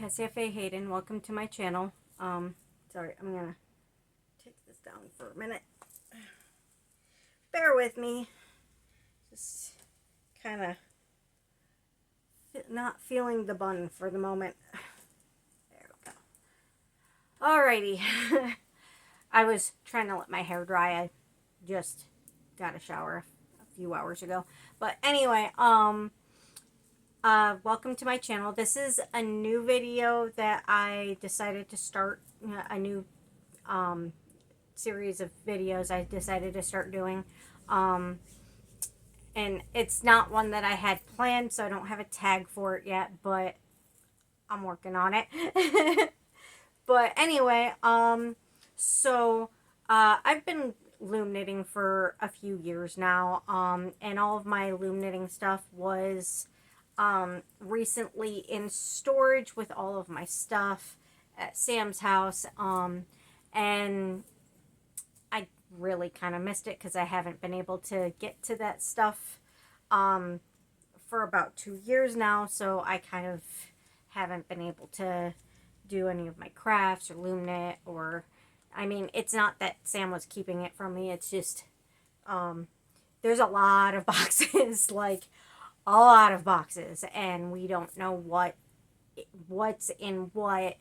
Cafe Hayden. Welcome to my channel. Sorry, I'm gonna take this down for a minute. Bear with me. Just kind of not feeling the bun for the moment. There we go. Alrighty. I was trying to let my hair dry. I just got a shower a few hours ago. But anyway, welcome to my channel. This is a new video that I decided to start, a new series of videos I decided to start doing. And it's not one that I had planned, so I don't have a tag for it yet, but I'm working on it. But anyway, I've been loom knitting for a few years now, and all of my loom knitting stuff was recently in storage with all of my stuff at Sam's house, and I really kind of missed it because I haven't been able to get to that stuff for about 2 years now, so I kind of haven't been able to do any of my crafts or loom knit, or I mean, it's not that Sam was keeping it from me, it's just there's a lot of boxes, like a lot of boxes, and we don't know what's in what.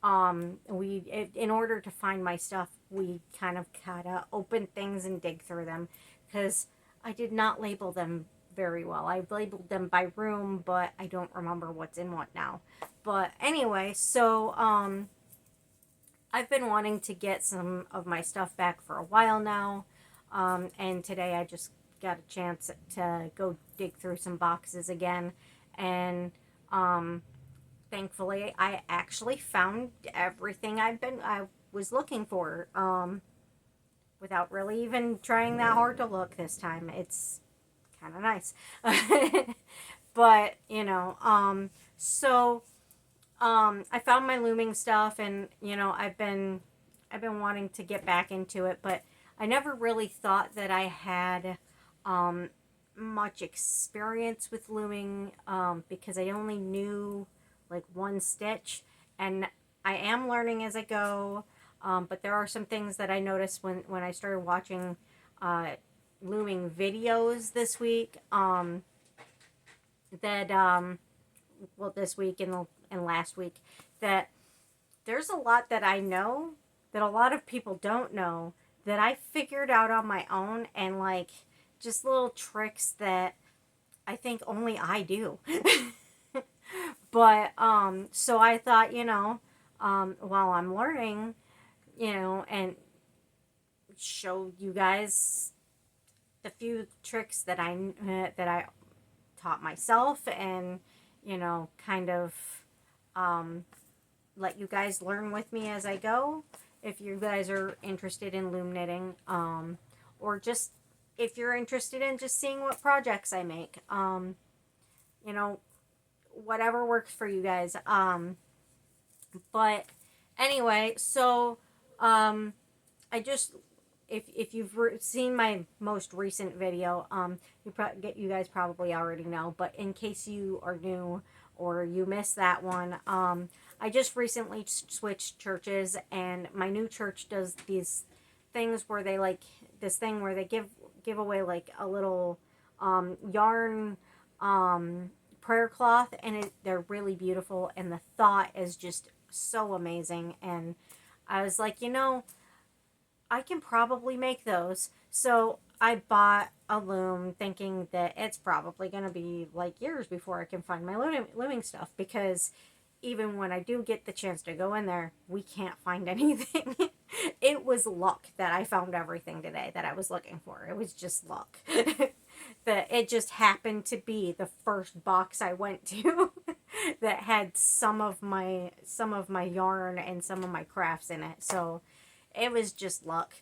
In order to find my stuff, we kind of gotta open things and dig through them, because I did not label them very well. I labeled them by room, but I don't remember what's in what now. But anyway, so I've been wanting to get some of my stuff back for a while now, and today I just got a chance to go dig through some boxes again, and thankfully I actually found everything I was looking for, without really even trying that hard to look this time. It's kind of nice. But I found my looming stuff, and I've been wanting to get back into it, but I never really thought that I had much experience with looming, because I only knew like one stitch, and I am learning as I go, but there are some things that I noticed when I started watching looming videos this week, this week and last week, that there's a lot that I know that a lot of people don't know, that I figured out on my own, and like just little tricks that I think only I do. But so I thought, while I'm learning, and show you guys the few tricks that I taught myself, and kind of let you guys learn with me as I go, if you guys are interested in loom knitting, or just if you're interested in just seeing what projects I make, whatever works for you guys. But anyway, so I just, if you've seen my most recent video, you guys probably already know, but in case you are new or you missed that one, I just recently switched churches, and my new church does these things where they give away like a little yarn prayer cloth, and they're really beautiful, and the thought is just so amazing, and I was like, I can probably make those. So I bought a loom thinking that it's probably going to be like years before I can find my looming stuff, because even when I do get the chance to go in there, we can't find anything. It was luck that I found everything today that I was looking for. It was just luck. That it just happened to be the first box I went to that had some of my yarn and some of my crafts in it. So it was just luck.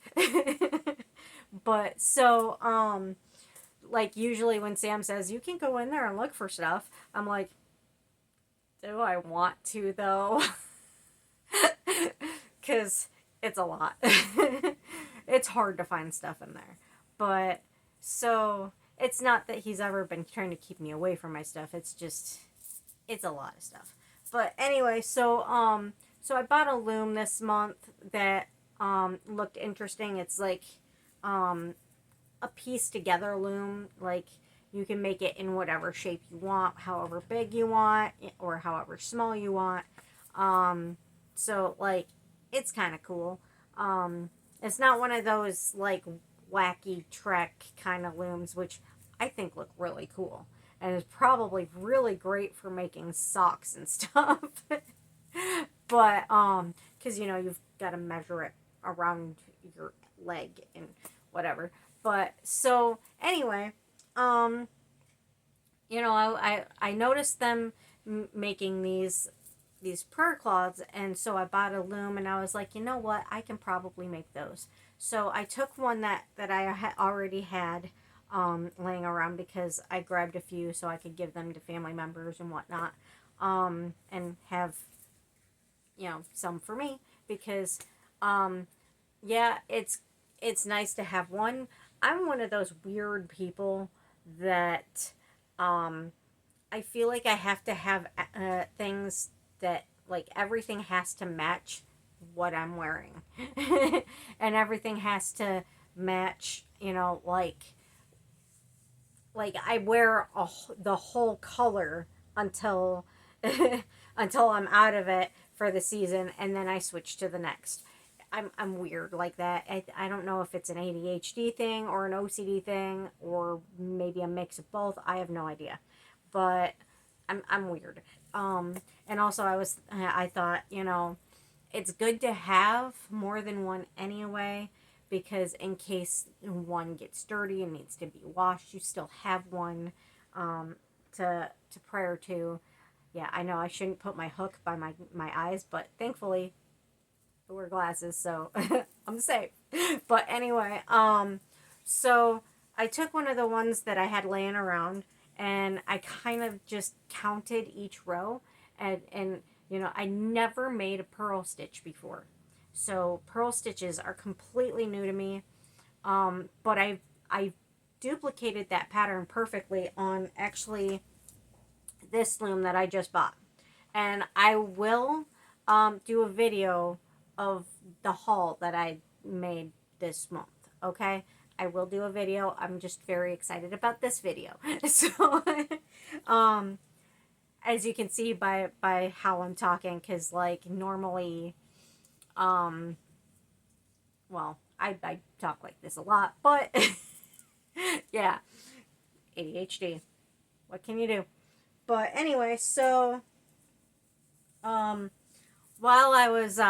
But so like usually when Sam says you can go in there and look for stuff, I'm like, do I want to though? Because it's a lot. It's hard to find stuff in there. But so it's not that he's ever been trying to keep me away from my stuff. It's just, it's a lot of stuff. But anyway, so I bought a loom this month that looked interesting. It's like um a piece together loom. Like you can make it in whatever shape you want, however big you want, or however small you want. Um, so like it's kind of cool. Um, it's not one of those like wacky Trek kind of looms, which I think look really cool, and is probably really great for making socks and stuff. But because you know you've got to measure it around your leg and whatever. But so anyway, um, you know, I noticed them making these prayer cloths, and so I bought a loom, and I was like, you know what, I can probably make those. So I took one that I already had laying around because I grabbed a few so I could give them to family members and whatnot, and have some for me because um, yeah, it's nice to have one. I'm one of those weird people that um, I feel like I have to have things that like everything has to match what I'm wearing, and everything has to match. Like I wear the whole color until until I'm out of it for the season, and then I switch to the next. I'm weird like that. I don't know if it's an ADHD thing or an OCD thing or maybe a mix of both. I have no idea, but I'm weird. And also I thought it's good to have more than one anyway, because in case one gets dirty and needs to be washed, you still have one to prior to. Yeah, I know I shouldn't put my hook by my eyes, but thankfully I wear glasses, so I'm safe. But anyway, so I took one of the ones that I had laying around, and I kind of just counted each row, and I never made a purl stitch before, so purl stitches are completely new to me. But I duplicated that pattern perfectly on actually this loom that I just bought, and I will do a video of the haul that I made this month. Okay, I will do a video. I'm just very excited about this video. So, um, as you can see by how I'm talking, because like normally, um, well, I talk like this a lot, but yeah, ADHD. What can you do? But anyway, so um, while I was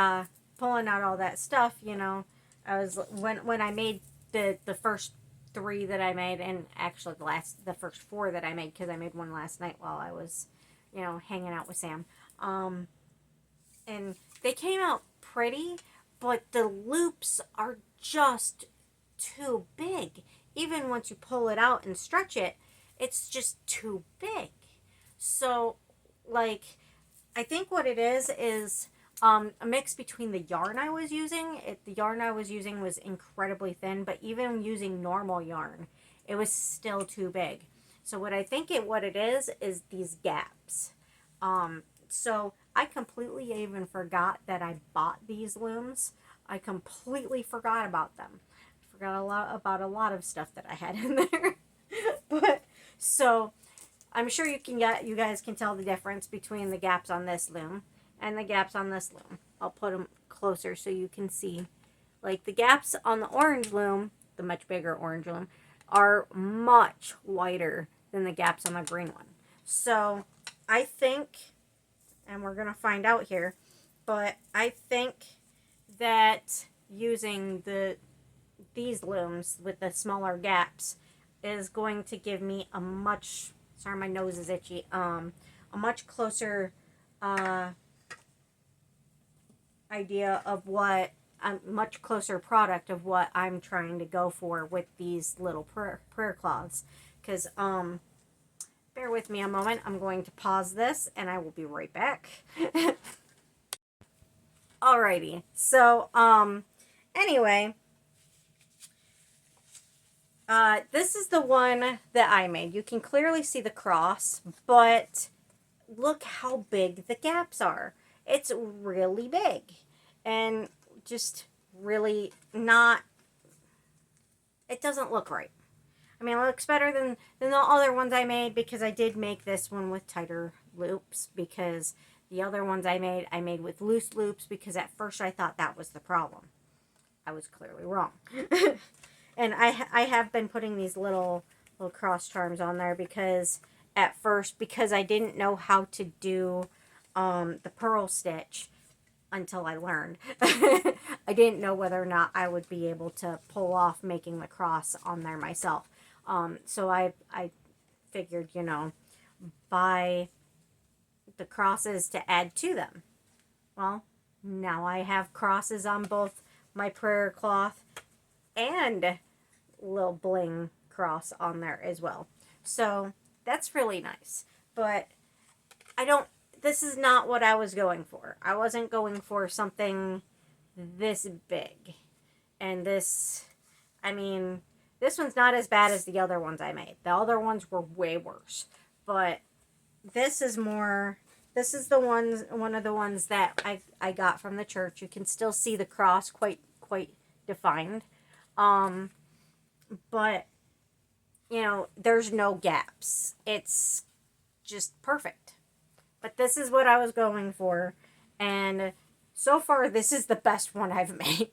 pulling out all that stuff, I was when I made the first three that I made, and actually the first four that I made, because I made one last night while I was, hanging out with Sam. And they came out pretty, but the loops are just too big. Even once you pull it out and stretch it, it's just too big. So, like, I think what it is a mix between the yarn I was using. The yarn I was using was incredibly thin, but even using normal yarn, it was still too big. So what it is these gaps. So I completely even forgot that I bought these looms. I completely forgot about them. I forgot a lot of stuff that I had in there. But so I'm sure you guys can tell the difference between the gaps on this loom and the gaps on this loom. I'll put them closer so you can see. Like the gaps on the orange loom, the much bigger orange loom, are much wider than the gaps on the green one. So I think, and we're going to find out here, but I think that using these looms with the smaller gaps is going to give me a much, sorry my nose is itchy, a much closer idea of what a much closer product of what I'm trying to go for with these little prayer cloths. Because bear with me a moment, I'm going to pause this and I will be right back. Alrighty, so anyway, this is the one that I made. You can clearly see the cross, but look how big the gaps are. It's really big and just really not, it doesn't look right. I mean, it looks better than the other ones I made, because I did make this one with tighter loops, because the other ones I made with loose loops, because at first I thought that was the problem. I was clearly wrong. And I have been putting these little cross charms on there, because at first, because I didn't know how to do the purl stitch until I learned. I didn't know whether or not I would be able to pull off making the cross on there myself. So I figured, buy the crosses to add to them. Well, now I have crosses on both my prayer cloth and little bling cross on there as well. So that's really nice. But this is not what I was going for. I wasn't going for something this big. And this one's not as bad as the other ones I made. The other ones were way worse. But this is one of the ones that I got from the church. You can still see the cross quite defined. But there's no gaps. It's just perfect. But this is what I was going for, and so far this is the best one I've made.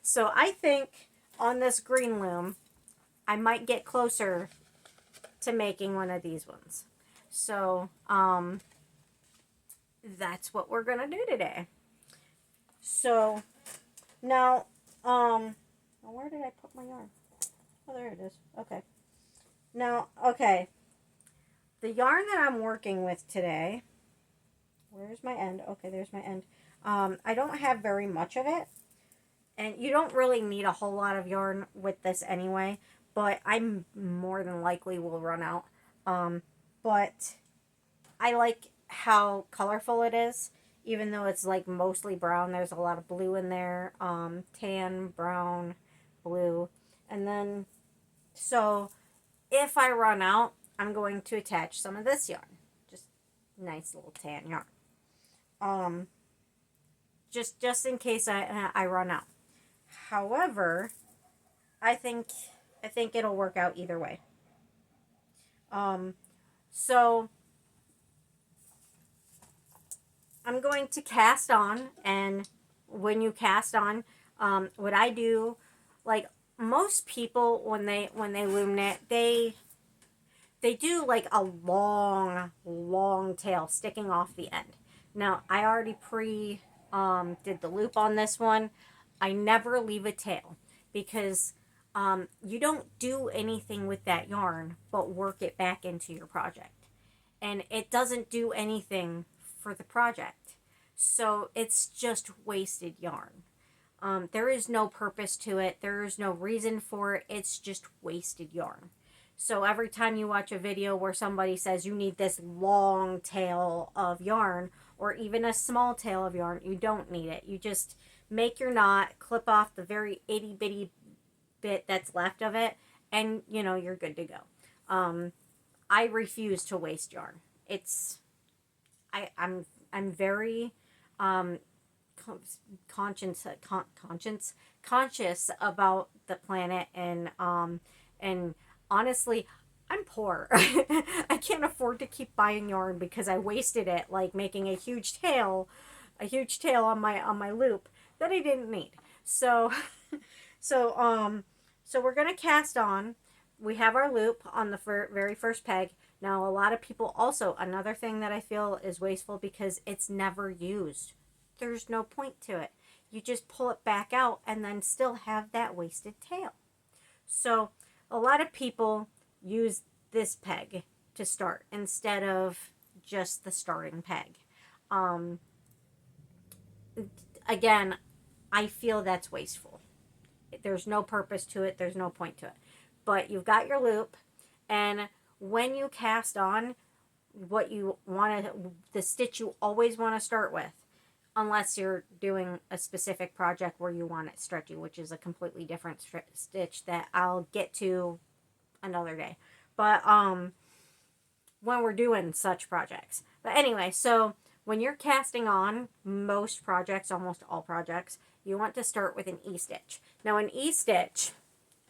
So I think on this green loom I might get closer to making one of these ones. So that's what we're gonna do today. So now where did I put my yarn? Oh, there it is. Okay. Now, okay. The yarn that I'm working with today, where's my end? Okay, there's my end. I don't have very much of it, and you don't really need a whole lot of yarn with this anyway, but I more than likely will run out. But I like how colorful it is, even though it's like mostly brown. There's a lot of blue in there, tan, brown, blue, and then so if I run out, I'm going to attach some of this yarn. Just nice little tan yarn. Just in case I run out. However, I think it'll work out either way. So I'm going to cast on, and when you cast on, what I do, like most people when they loom knit, they do like a long tail sticking off the end. Now I already did the loop on this one. I never leave a tail, because you don't do anything with that yarn but work it back into your project, and it doesn't do anything for the project, so it's just wasted yarn. There is no purpose to it. There is no reason for it. It's just wasted yarn. So every time you watch a video where somebody says you need this long tail of yarn, or even a small tail of yarn, you don't need it. You just make your knot, clip off the very itty bitty bit that's left of it, and you're good to go. I refuse to waste yarn. I'm very conscious about the planet, and honestly, I'm poor. I can't afford to keep buying yarn because I wasted it like making a huge tail on my loop that I didn't need. So so we're gonna cast on. We have our loop on the very first peg. Now, a lot of people also, another thing that I feel is wasteful because it's never used. There's no point to it. You just pull it back out and then still have that wasted tail. So a lot of people use this peg to start instead of just the starting peg. Again, I feel that's wasteful. There's no purpose to it. There's no point to it. But you've got your loop, and when you cast on, the stitch you always want to start with, unless you're doing a specific project where you want it stretchy, which is a completely different stitch that I'll get to another day. But when we're doing such projects. But anyway, so when you're casting on most projects, almost all projects, you want to start with an E-stitch. Now an E-stitch,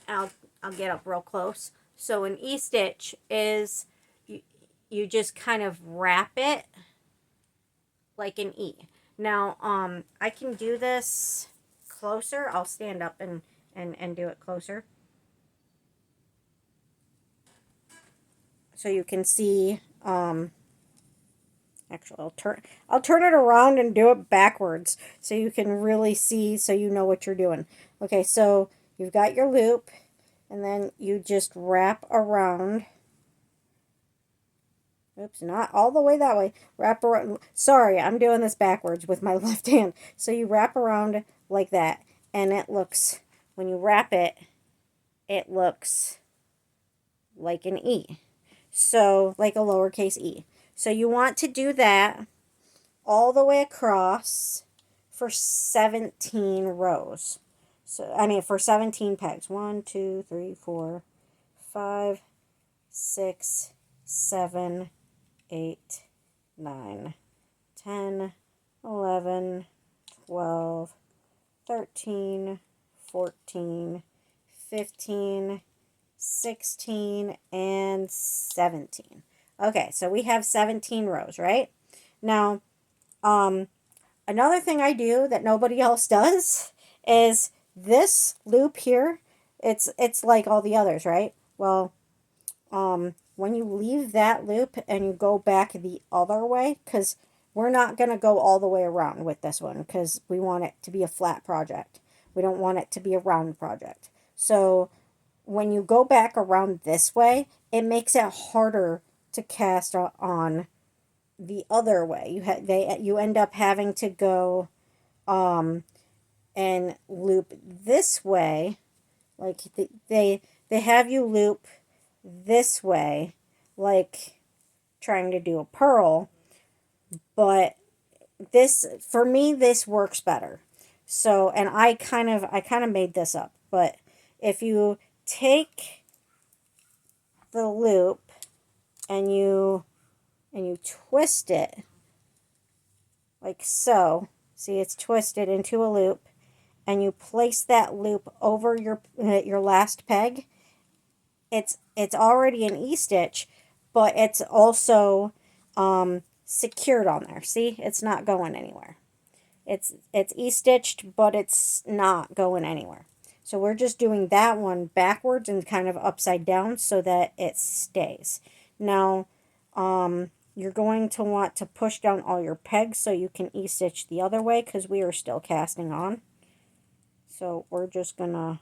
I'll get up real close. So an E-stitch is, you just kind of wrap it like an E. Now, I can do this closer. I'll stand up and do it closer. So you can see, actually, I'll turn it around and do it backwards so you can really see, so you know what you're doing. Okay, so you've got your loop, and then you just wrap around. Oops, not all the way that way. Wrap around. Sorry, I'm doing this backwards with my left hand. So you wrap around like that, and it looks, when you wrap it, it looks like an E. So, like a lowercase e. So you want to do that all the way across for 17 rows. So, I mean, for 17 pegs. 1, 2, 3, 4, 5, 6, 7, 8, 9, 10, 11, 12, 13, 14, 15, 16, and 17. Okay, so we have 17 rows, right? Now, another thing I do that nobody else does is this loop here. It's like all the others, right? Well, when you leave that loop and you go back the other way, because we're not going to go all the way around with this one because we want it to be a flat project. We don't want it to be a round project. So when you go back around this way, it makes it harder to cast on the other way. You end up having to go and loop this way. Like they have you loop this way, like trying to do a purl, but this, for me, this works better. So, and I kind of made this up, but if you take the loop and you twist it like so, see, it's twisted into a loop, and you place that loop over your last peg, it's already an E-stitch, but it's also secured on there. See, it's not going anywhere. It's E-stitched, but it's not going anywhere. So we're just doing that one backwards and kind of upside down so that it stays. Now, you're going to want to push down all your pegs so you can E-stitch the other way because we are still casting on. So we're just gonna,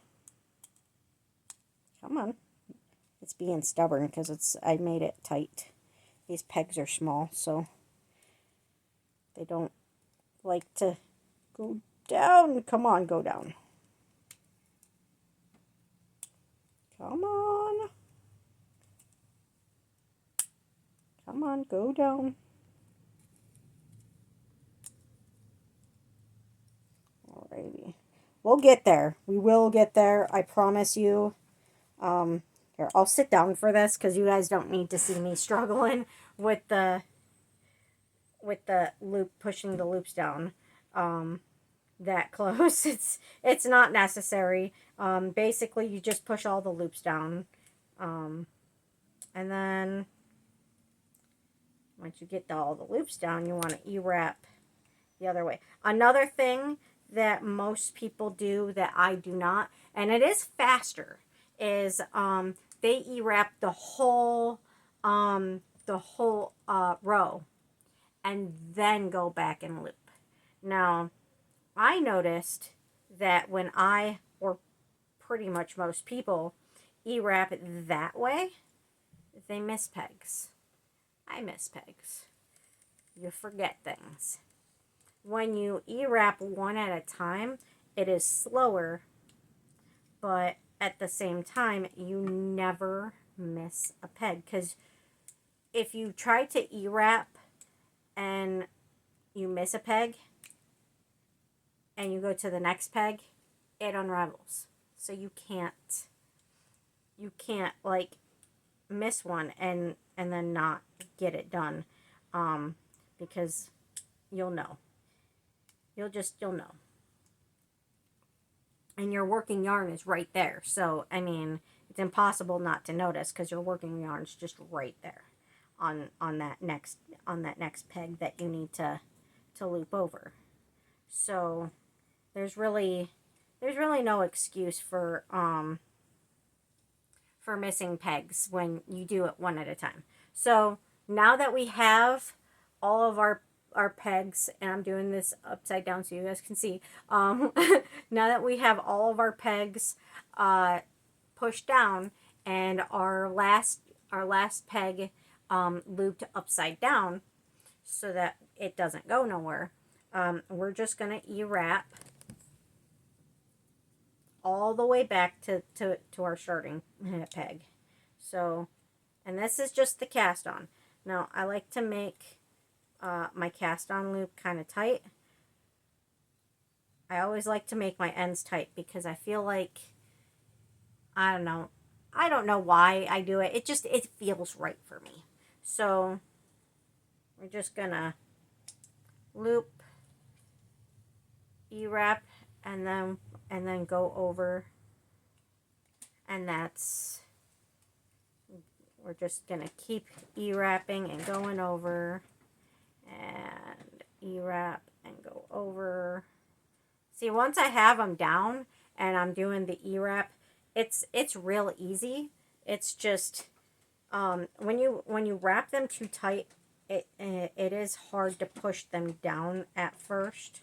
come on. It's being stubborn because I made it tight. These pegs are small, so they don't like to go down. Come on, go down. Come on. Come on, go down. Alrighty. We'll get there. We will get there. I promise you. Here, I'll sit down for this because you guys don't need to see me struggling with the loop, pushing the loops down that close. It's not necessary. Basically, you just push all the loops down, and then once you get all the loops down, you want to E-wrap the other way. Another thing that most people do that I do not, and it is faster, is they E-wrap the whole row and then go back and loop. Now, I noticed that when or pretty much most people, E-wrap it that way, they miss pegs. I miss pegs. You forget things. When you E-wrap one at a time, it is slower, but at the same time, you never miss a peg. Because if you try to E-wrap and you miss a peg, and you go to the next peg, it unravels. So you can't like miss one and then not get it done, because you'll know. You'll know. And your working yarn is right there. So, I mean, it's impossible not to notice because your working yarn's just right there on that next peg that you need to loop over. So, there's really no excuse for missing pegs when you do it one at a time. So, now that we have all of our pegs, and I'm doing this upside down so you guys can see. Now that we have all of our pegs pushed down and our last peg looped upside down so that it doesn't go nowhere, we're just gonna E-wrap all the way back to our starting peg. So, and this is just the cast on. Now I like to make my cast on loop kind of tight. I always like to make my ends tight because I feel like, I don't know why I do it. It feels right for me. So we're just gonna loop, E-wrap, and then go over, and we're just gonna keep E-wrapping and going over, and E-wrap and go over. See, once I have them down and I'm doing the E-wrap, it's real easy. It's just when you wrap them too tight, it is hard to push them down at first.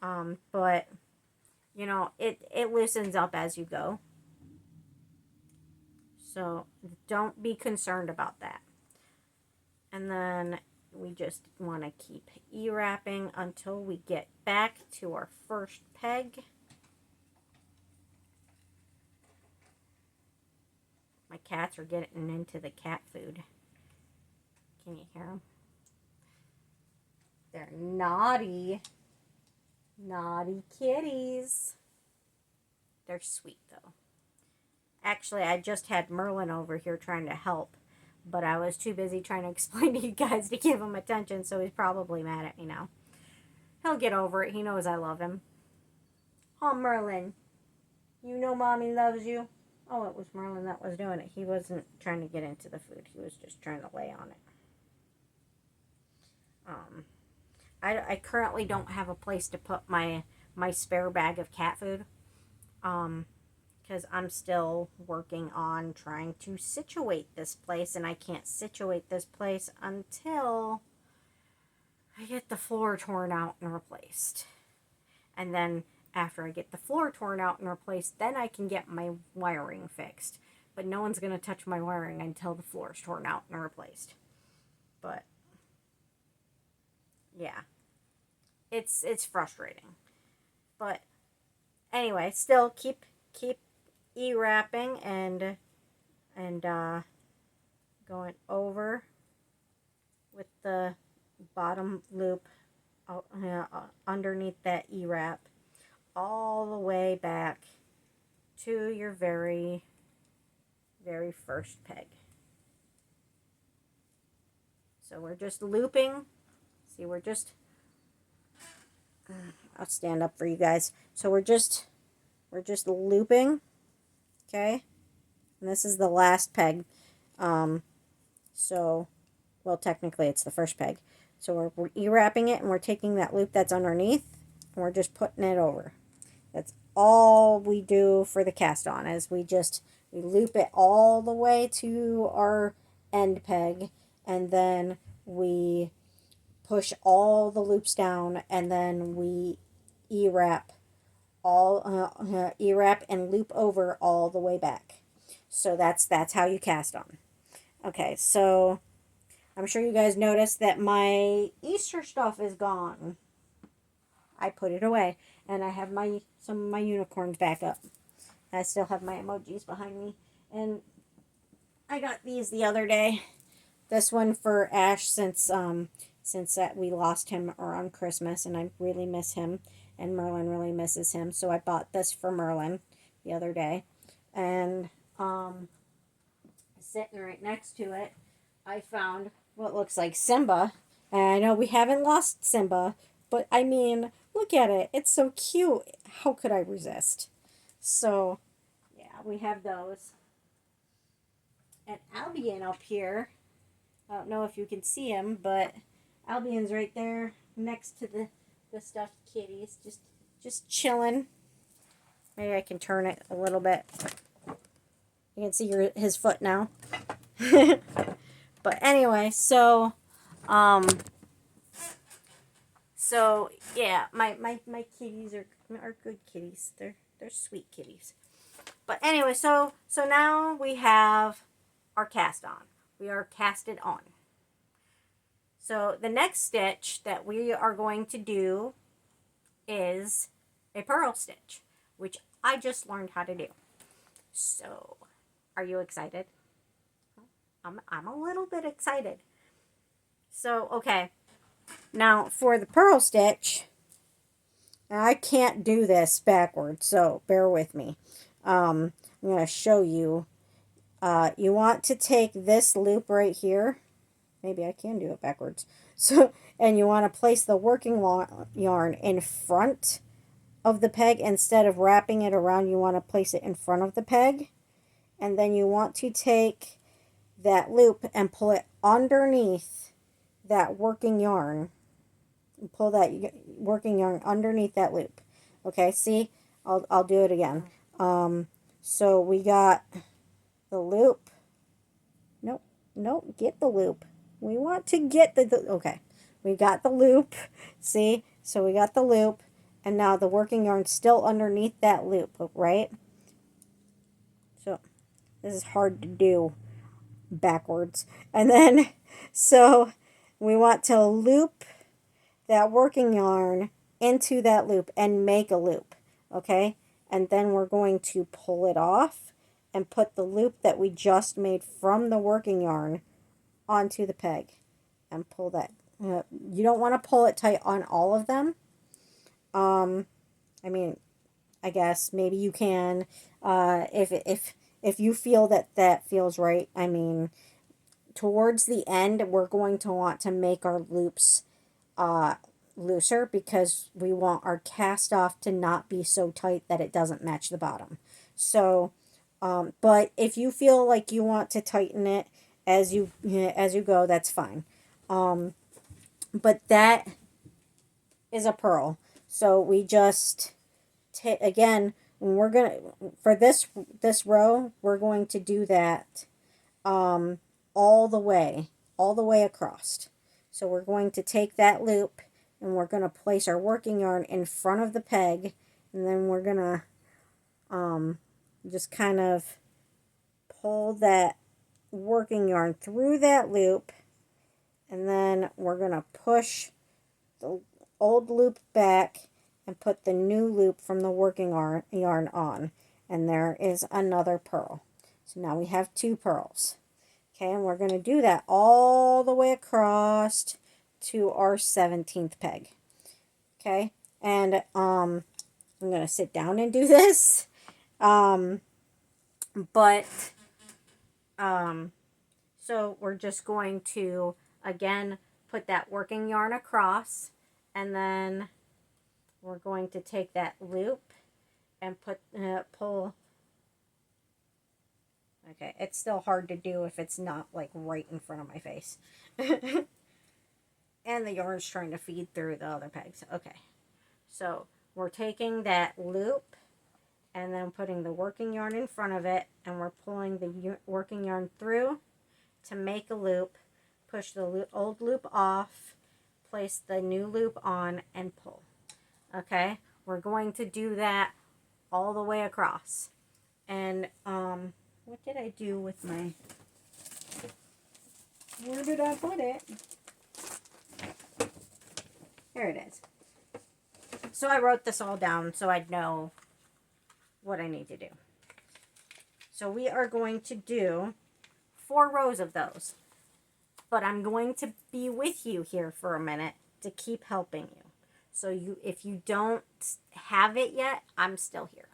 But you know, it loosens up as you go. So don't be concerned about that. And then we just want to keep E-wrapping until we get back to our first peg. My cats are getting into the cat food. Can you hear them? They're naughty. Naughty kitties. They're sweet though. Actually, I just had Merlin over here trying to help, but I was too busy trying to explain to you guys to give him attention, so he's probably mad at me now. He'll get over it. He knows I love him. Oh, Merlin. You know Mommy loves you. Oh, it was Merlin that was doing it. He wasn't trying to get into the food. He was just trying to lay on it. I currently don't have a place to put my spare bag of cat food. Because I'm still working on trying to situate this place, and I can't situate this place until I get the floor torn out and replaced. And then after I get the floor torn out and replaced, then I can get my wiring fixed. But no one's going to touch my wiring until the floor's torn out and replaced. But yeah, it's frustrating. But anyway, still keep E-wrapping and going over with the bottom loop underneath that E-wrap all the way back to your very first peg. So we're just looping. See, I'll stand up for you guys. So we're just looping. Okay, and this is the last peg. So, well, technically it's the first peg. So we're E-wrapping it, and we're taking that loop that's underneath, and we're just putting it over. That's all we do for the cast on, is we loop it all the way to our end peg, and then we push all the loops down, and then we E-wrap E-wrap and loop over all the way back. So that's how you cast on. Okay, so I'm sure you guys noticed that my Easter stuff is gone. I put it away, and I have some of my unicorns back up. I still have my emojis behind me, and I got these the other day. This one for Ash, since that we lost him around Christmas, and I really miss him, and Merlin really misses him, so I bought this for Merlin the other day. And sitting right next to it, I found what looks like Simba. And I know we haven't lost Simba, but I mean, look at it. It's so cute. How could I resist? So, yeah, we have those. And Albion up here, I don't know if you can see him, but Albion's right there next to the stuffed kitties, just chilling. Maybe I can turn it a little bit. You can see his foot now. But anyway, um, so yeah, my kitties are good kitties. They're sweet kitties. But anyway, so now we have our cast on. We are casted on. So the next stitch that we are going to do is a purl stitch, which I just learned how to do. So, are you excited? I'm a little bit excited. So, okay. Now, for the purl stitch, I can't do this backwards, so bear with me. I'm going to show you. You want to take this loop right here. Maybe I can do it backwards. So, and you want to place the working yarn in front of the peg instead of wrapping it around. You want to place it in front of the peg. And then you want to take that loop and pull it underneath that working yarn. Pull that working yarn underneath that loop. Okay, see? I'll do it again. So we got the loop. Nope, get the loop. We want to get okay. We got the loop. See? So we got the loop. And now the working yarn's still underneath that loop, right? So this is hard to do backwards. And then, so we want to loop that working yarn into that loop and make a loop, okay? And then we're going to pull it off and put the loop that we just made from the working yarn onto the peg and pull that. You don't want to pull it tight on all of them. I mean, I guess maybe you can, if you feel that feels right. I mean, towards the end, we're going to want to make our loops looser because we want our cast off to not be so tight that it doesn't match the bottom. So, but if you feel like you want to tighten it as you go, that's fine. But that is a purl. So we just again, we're gonna for this row, we're going to do that all the way across. So we're going to take that loop and we're going to place our working yarn in front of the peg, and then we're going to just kind of pull that working yarn through that loop, and then we're going to push the old loop back and put the new loop from the working yarn on, and there is another purl. So now we have 2 purls. Okay, and we're going to do that all the way across to our 17th peg. Okay, and I'm going to sit down and do this. So we're just going to, again, put that working yarn across, and then we're going to take that loop and pull. Okay, it's still hard to do if it's not like right in front of my face. And the yarn's trying to feed through the other pegs. Okay, so we're taking that loop and then putting the working yarn in front of it, and we're pulling the working yarn through to make a loop, push the old loop off, place the new loop on, and pull. Okay, we're going to do that all the way across. And what did I do with my, where did I put it? There it is. So I wrote this all down so I'd know what I need to do. So we are going to do 4 rows of those. But I'm going to be with you here for a minute to keep helping you. So if you don't have it yet, I'm still here.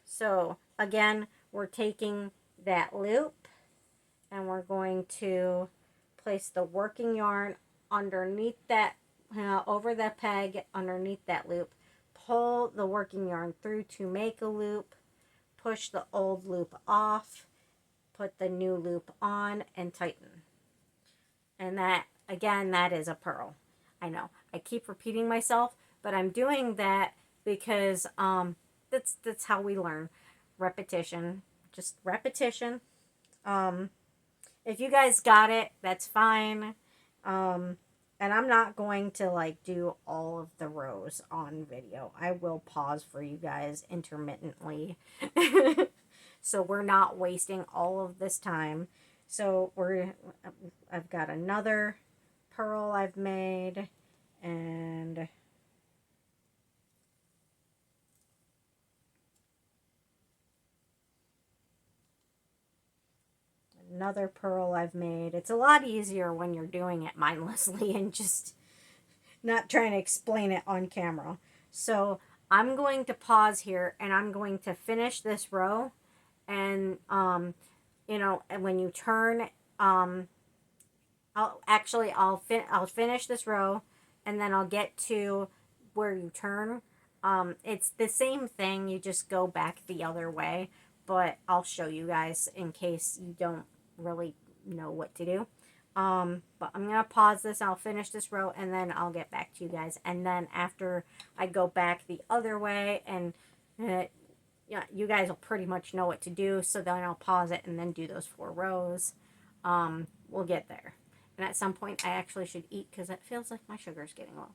So again, we're taking that loop and we're going to place the working yarn underneath that, over the peg, underneath that loop. Pull the working yarn through to make a loop, push the old loop off, put the new loop on, and tighten. And that, again, that is a purl. I know I keep repeating myself, but I'm doing that because that's how we learn. Repetition, just repetition. If you guys got it, that's fine. And I'm not going to like do all of the rows on video. I will pause for you guys intermittently. So we're not wasting all of this time. So I've got another purl I've made, and another purl I've made. It's a lot easier when you're doing it mindlessly and just not trying to explain it on camera. So I'm going to pause here and I'm going to finish this row. And, and when you turn, I'll finish this row and then I'll get to where you turn. It's the same thing. You just go back the other way, but I'll show you guys in case you don't really know what to do. But I'm going to pause this. I'll finish this row and then I'll get back to you guys. And then after I go back the other way and, yeah, you guys will pretty much know what to do. So then I'll pause it and then do those 4 rows. We'll get there. And at some point I actually should eat because it feels like my sugar's getting low.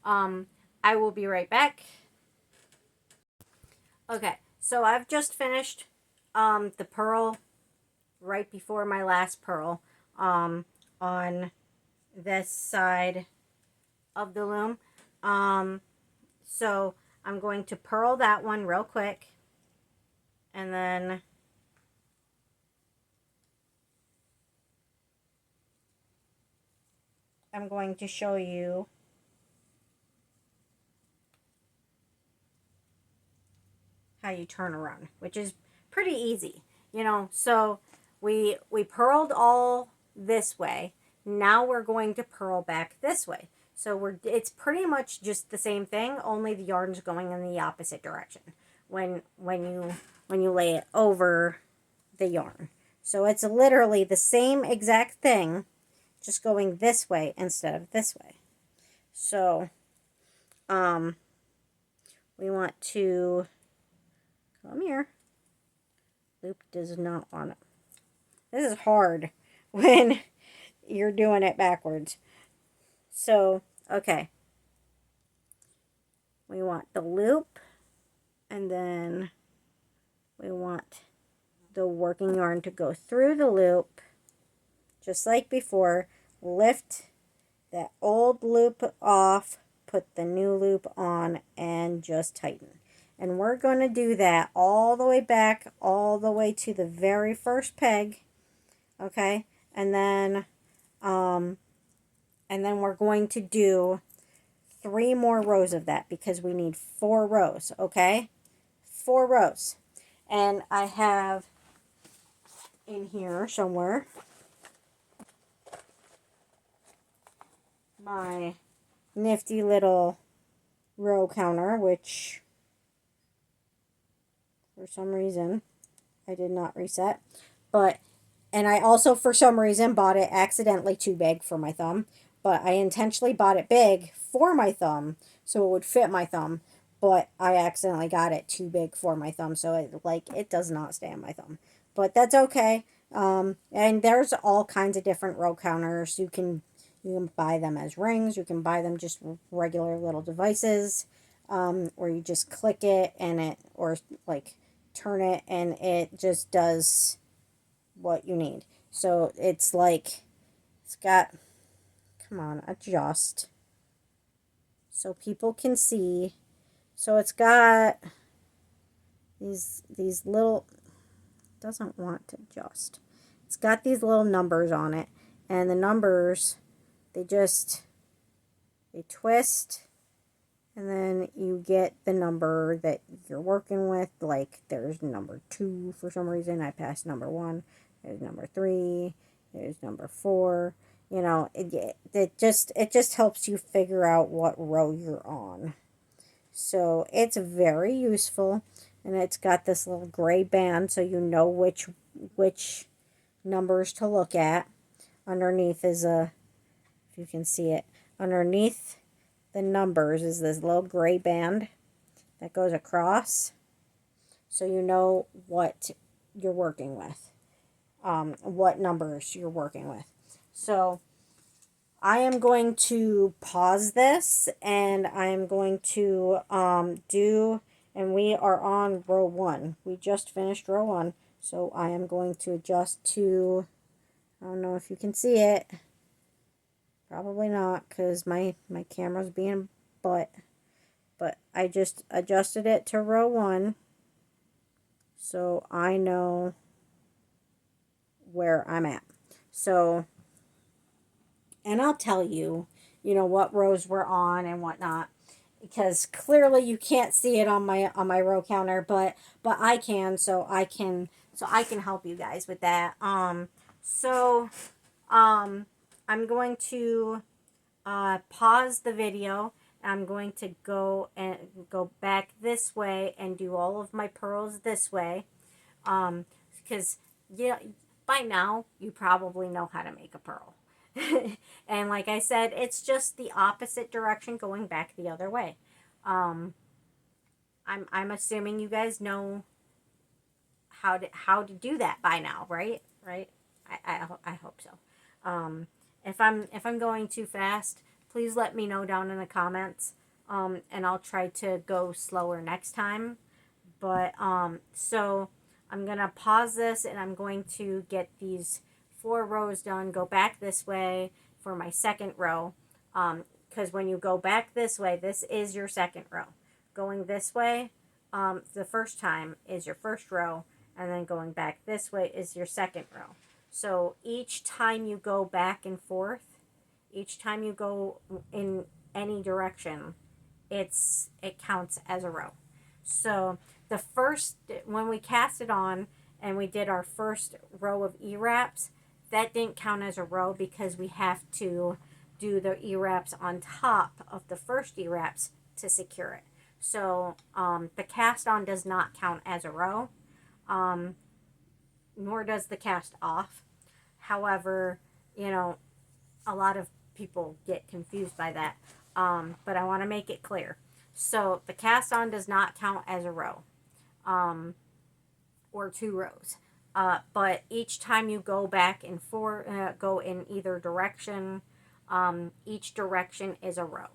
I will be right back. Okay, so I've just finished the purl right before my last purl on this side of the loom. So I'm going to purl that one real quick, and then I'm going to show you how you turn around, which is pretty easy, so we purled all this way. Now we're going to purl back this way. So it's pretty much just the same thing, only the yarn's going in the opposite direction when you lay it over the yarn. So it's literally the same exact thing, just going this way instead of this way. So we want to come here. Loop does not want it. This is hard when you're doing it backwards. So, okay. We want the loop, and then we want the working yarn to go through the loop, just like before. Lift that old loop off, put the new loop on, and just tighten. And we're going to do that all the way back, all the way to the very first peg. Okay, and then we're going to do 3 more rows of that because we need 4 rows. Okay, 4 rows, and I have in here somewhere my nifty little row counter, which for some reason I did not reset, and I also for some reason bought it accidentally too big for my thumb, but I intentionally bought it big for my thumb so it would fit my thumb, but I accidentally got it too big for my thumb, so it does not stay on my thumb, but that's okay. And there's all kinds of different row counters. You can buy them as rings. You can buy them just regular little devices, where you just click it and or like turn it and it just does what you need. So it's got, come on, adjust so people can see. So it's got these little, doesn't want to adjust. It's got these little numbers on it, and the numbers, they twist, and then you get the number that you're working with. Like there's number 2 for some reason. I passed number 1. Here's number 3. Here's number 4. You know, it just helps you figure out what row you're on. So it's very useful, and it's got this little gray band so you know which numbers to look at. Underneath is a, if you can see it, underneath the numbers is this little gray band that goes across, so you know what you're working with, what numbers you're working with. So I am going to pause this, and I am going to and we are on row 1. We just finished row 1, so I am going to adjust to, I don't know if you can see it, probably not because my camera's being but I just adjusted it to row 1 so I know where I'm at. So, and I'll tell you, you know, what rows we're on and whatnot, because clearly you can't see it on my row counter, but I can, so I can help you guys with that. So I'm going to pause the video. I'm going to go back this way and do all of my pearls this way, because yeah, by now you probably know how to make a pearl. And like I said, it's just the opposite direction going back the other way. I'm assuming you guys know how to do that by now, right? I hope so. If I'm going too fast, please let me know down in the comments, and I'll try to go slower next time. But so I'm gonna pause this, and I'm going to get these 4 rows done. Go back this way for my second row, because when you go back this way, this is your second row. Going this way, the first time is your first row, and then going back this way is your second row. So each time you go back and forth, each time you go in any direction, it counts as a row. So the first, when we cast it on and we did our first row of E-wraps, that didn't count as a row because we have to do the E-wraps on top of the first E-wraps to secure it. So the cast on does not count as a row, nor does the cast off. However, you know, a lot of people get confused by that, but I want to make it clear. So the cast on does not count as a row, or 2 rows. But each time you go back and forth, go in either direction, each direction is a row.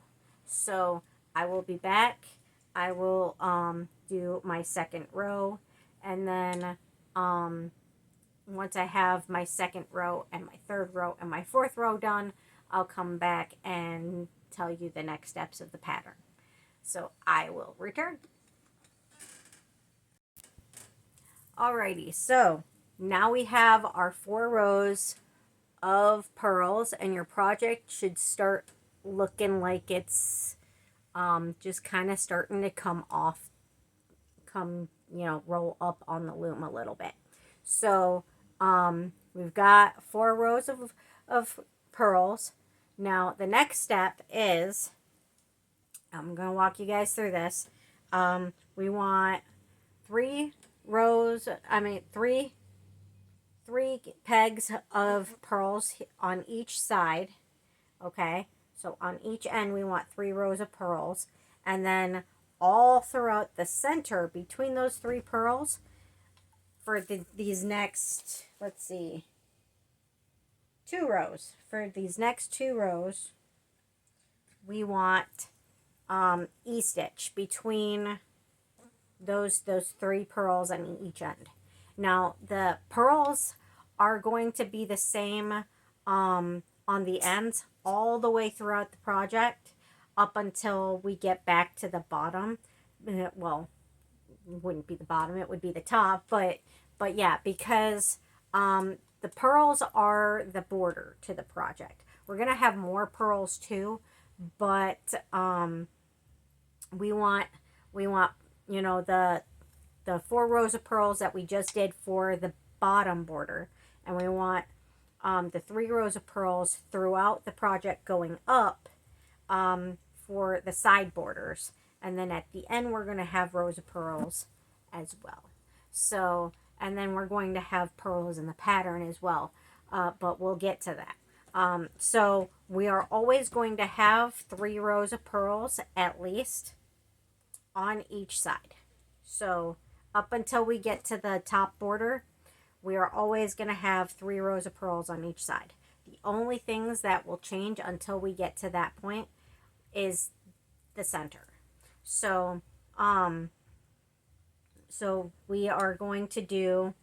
So I will be back. I will do my second row, and then once I have my second row and my third row and my fourth row done, I'll come back and tell you the next steps of the pattern. So I will return. Alrighty, so now we have our 4 rows of pearls, and your project should start looking like it's just kind of starting to come, roll up on the loom a little bit. So we've got 4 rows of pearls. Now the next step is, I'm going to walk you guys through this. We want 3 pegs of pearls on each side. Okay, so on each end we want 3 rows of pearls, and then all throughout the center between those 3 pearls for these next, let's see, 2 rows. For these next 2 rows, we want E-stitch between those 3 pearls on each end. Now the pearls are going to be the same on the ends all the way throughout the project up until we get back to the bottom. Well, it wouldn't be the bottom, it would be the top, but yeah, because the pearls are the border to the project. We're gonna have more pearls too, but we want you know, the 4 rows of pearls that we just did for the bottom border, and we want the 3 rows of pearls throughout the project going up for the side borders. And then at the end, we're going to have rows of pearls as well. So, and then we're going to have pearls in the pattern as well. But we'll get to that. So we are always going to have 3 rows of pearls at least on each side. So up until we get to the top border, we are always going to have 3 rows of pearls on each side. The only things that will change until we get to that point is the center. So, so we are going to do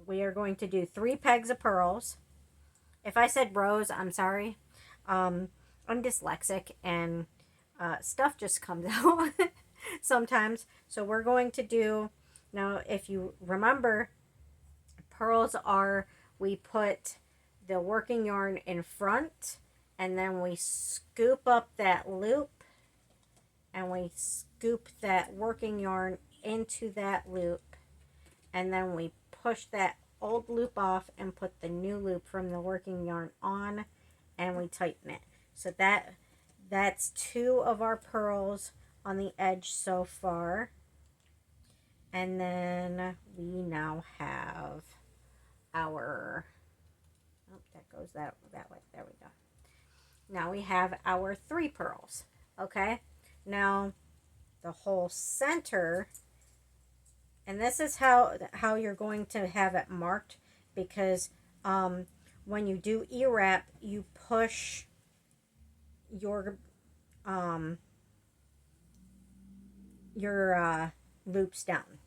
3 pegs of pearls. If I said rows, I'm sorry. I'm dyslexic and stuff just comes out sometimes. So we're going to do, now if you remember, pearls are, we put the working yarn in front, and then we scoop up that loop, and we scoop that working yarn into that loop, and then we push that old loop off and put the new loop from the working yarn on, and we tighten it. So that's 2 of our pearls on the edge so far. And then we now have our, oh, that goes that way. There we go. Now we have our 3 pearls. Okay. Now the whole center, and this is how you're going to have it marked, because when you do E-wrap, you push your loops down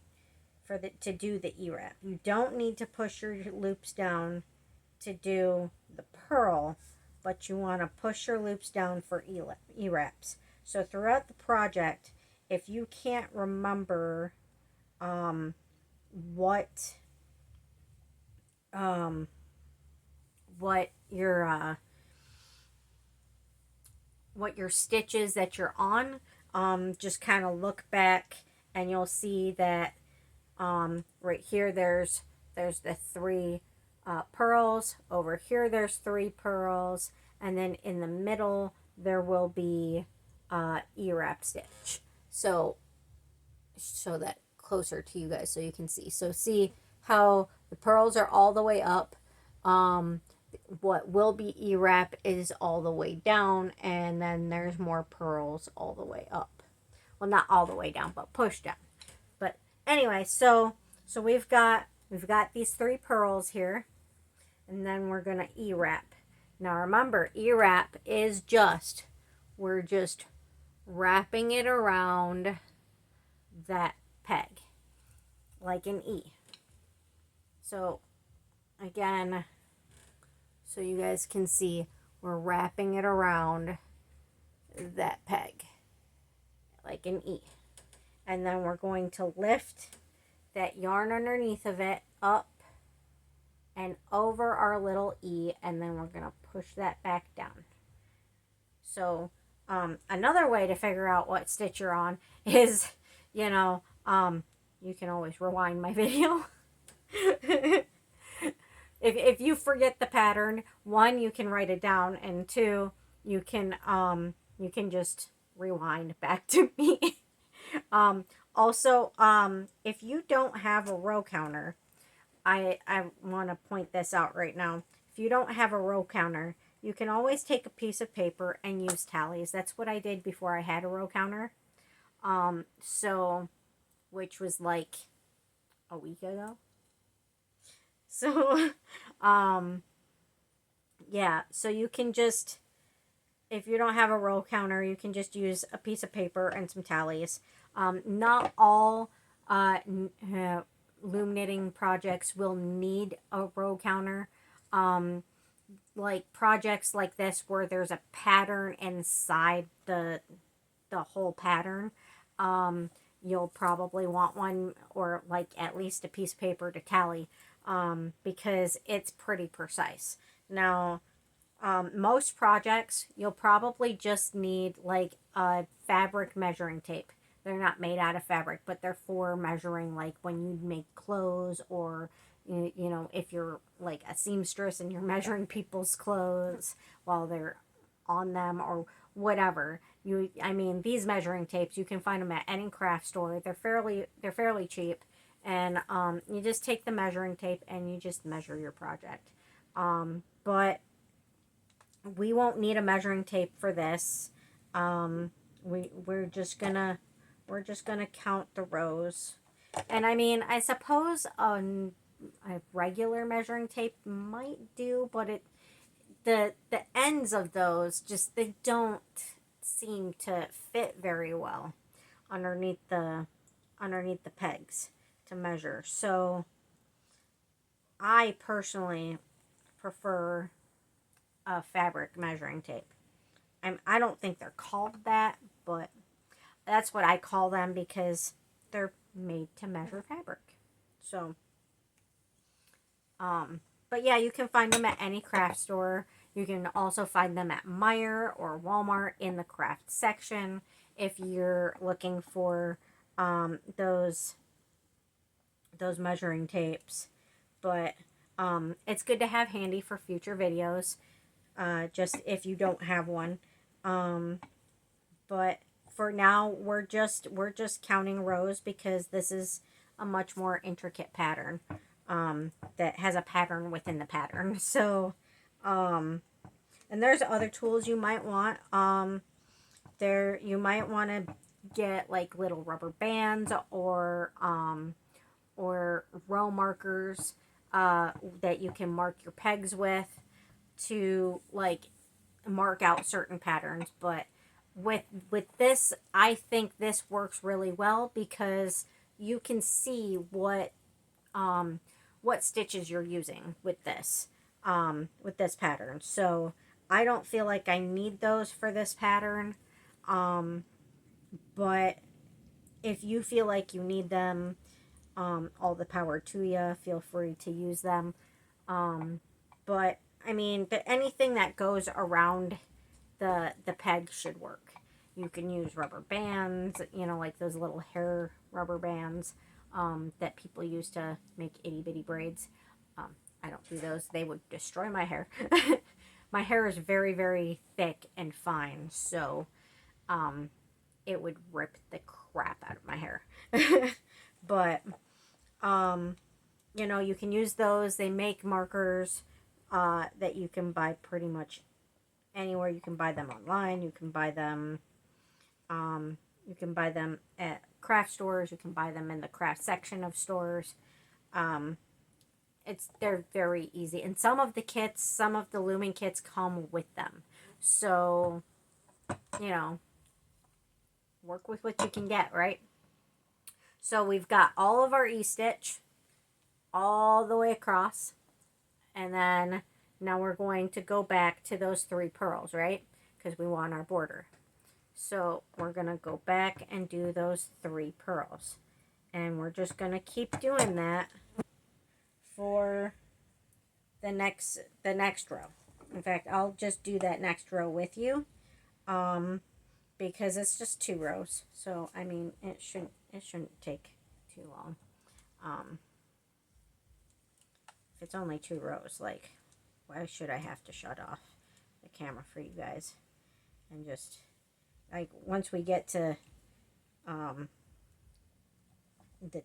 to do the E-wrap. You don't need to push your loops down to do the pearl, but you want to push your loops down for E-wraps. So throughout the project, if you can't remember what your stitches that you're on, just kind of look back and you'll see that right here there's the 3 pearls. Over here there's 3 pearls, and then in the middle there will be E-wrap stitch. So show that closer to you guys so you can see. So see how the pearls are all the way up. What will be E-wrap is all the way down, and then there's more pearls all the way up. Well, not all the way down, but pushed down. But anyway, so we've got these 3 pearls here, and then we're gonna E-wrap. Now remember, E-wrap is we're just wrapping it around that peg like an E. So again, so you guys can see, we're wrapping it around that peg like an E. And then we're going to lift that yarn underneath of it up and over our little E, and then we're going to push that back down. So another way to figure out what stitch you're on is, you can always rewind my video. If you forget the pattern, 1, you can write it down, and 2, you can just rewind back to me. Also, if you don't have a row counter, I want to point this out right now. If you don't have a row counter, you can always take a piece of paper and use tallies. That's what I did before I had a row counter. Which was like a week ago. So, yeah, so you can just, if you don't have a row counter, you can just use a piece of paper and some tallies. Not all loom knitting projects will need a row counter. Like projects like this where there's a pattern inside the whole pattern, you'll probably want one, or like at least a piece of paper to tally, because it's pretty precise. Now, most projects, you'll probably just need like a fabric measuring tape. They're not made out of fabric, but they're for measuring, like when you make clothes or You know, if you're like a seamstress and you're measuring people's clothes while they're on them or whatever. I mean, these measuring tapes, you can find them at any craft store. They're fairly cheap, and you just take the measuring tape and you just measure your project. But we won't need a measuring tape for this. We're just gonna count the rows, and I mean, I suppose a regular measuring tape might do, but the ends of those just they don't seem to fit very well underneath the pegs to measure. So I personally prefer a fabric measuring tape. I don't think they're called that, but that's what I call them because they're made to measure fabric. So but yeah, you can find them at any craft store. You can also find them at Meijer or Walmart in the craft section if you're looking for those measuring tapes. But it's good to have handy for future videos, just if you don't have one. But for now, we're just counting rows because this is a much more intricate pattern. That has a pattern within the pattern. So, and there's other tools you might want. You might want to get like little rubber bands or row markers that you can mark your pegs with to like mark out certain patterns. But with this, I think this works really well because you can see what stitches you're using with this pattern. So I don't feel like I need those for this pattern, but if you feel like you need them, all the power to you. Feel free to use them. But I mean, but anything that goes around the peg should work. You can use rubber bands, like those little hair rubber bands that people use to make itty bitty braids. I don't do those; they would destroy my hair. My hair is very, very thick and fine, so it would rip the crap out of my hair. But you can use those. They make markers that you can buy pretty much anywhere. You can buy them online. You can buy them at craft stores. You can buy them in the craft section of stores. They're very easy, and some of the looming kits come with them. So, work with what you can get, right? So we've got all of our E-stitch all the way across, and then now we're going to go back to those 3 purls, right? Because we want our border. So we're going to go back and do those 3 purls. And we're just going to keep doing that for the next row. In fact, I'll just do that next row with you. Because it's just 2 rows. So I mean, it shouldn't take too long. If it's only 2 rows, like, why should I have to shut off the camera for you guys? And just, like, once we get to the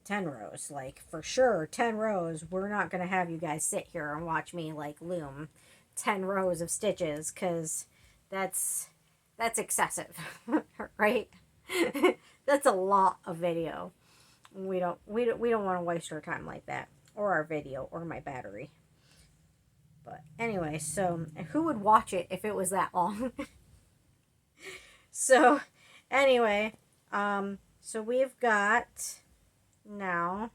10 rows, like, for sure, 10 rows, we're not going to have you guys sit here and watch me, like, loom 10 rows of stitches, because that's excessive, right? That's a lot of video. We don't want to waste our time like that, or our video, or my battery. But anyway, so who would watch it if it was that long? So anyway, so we've got now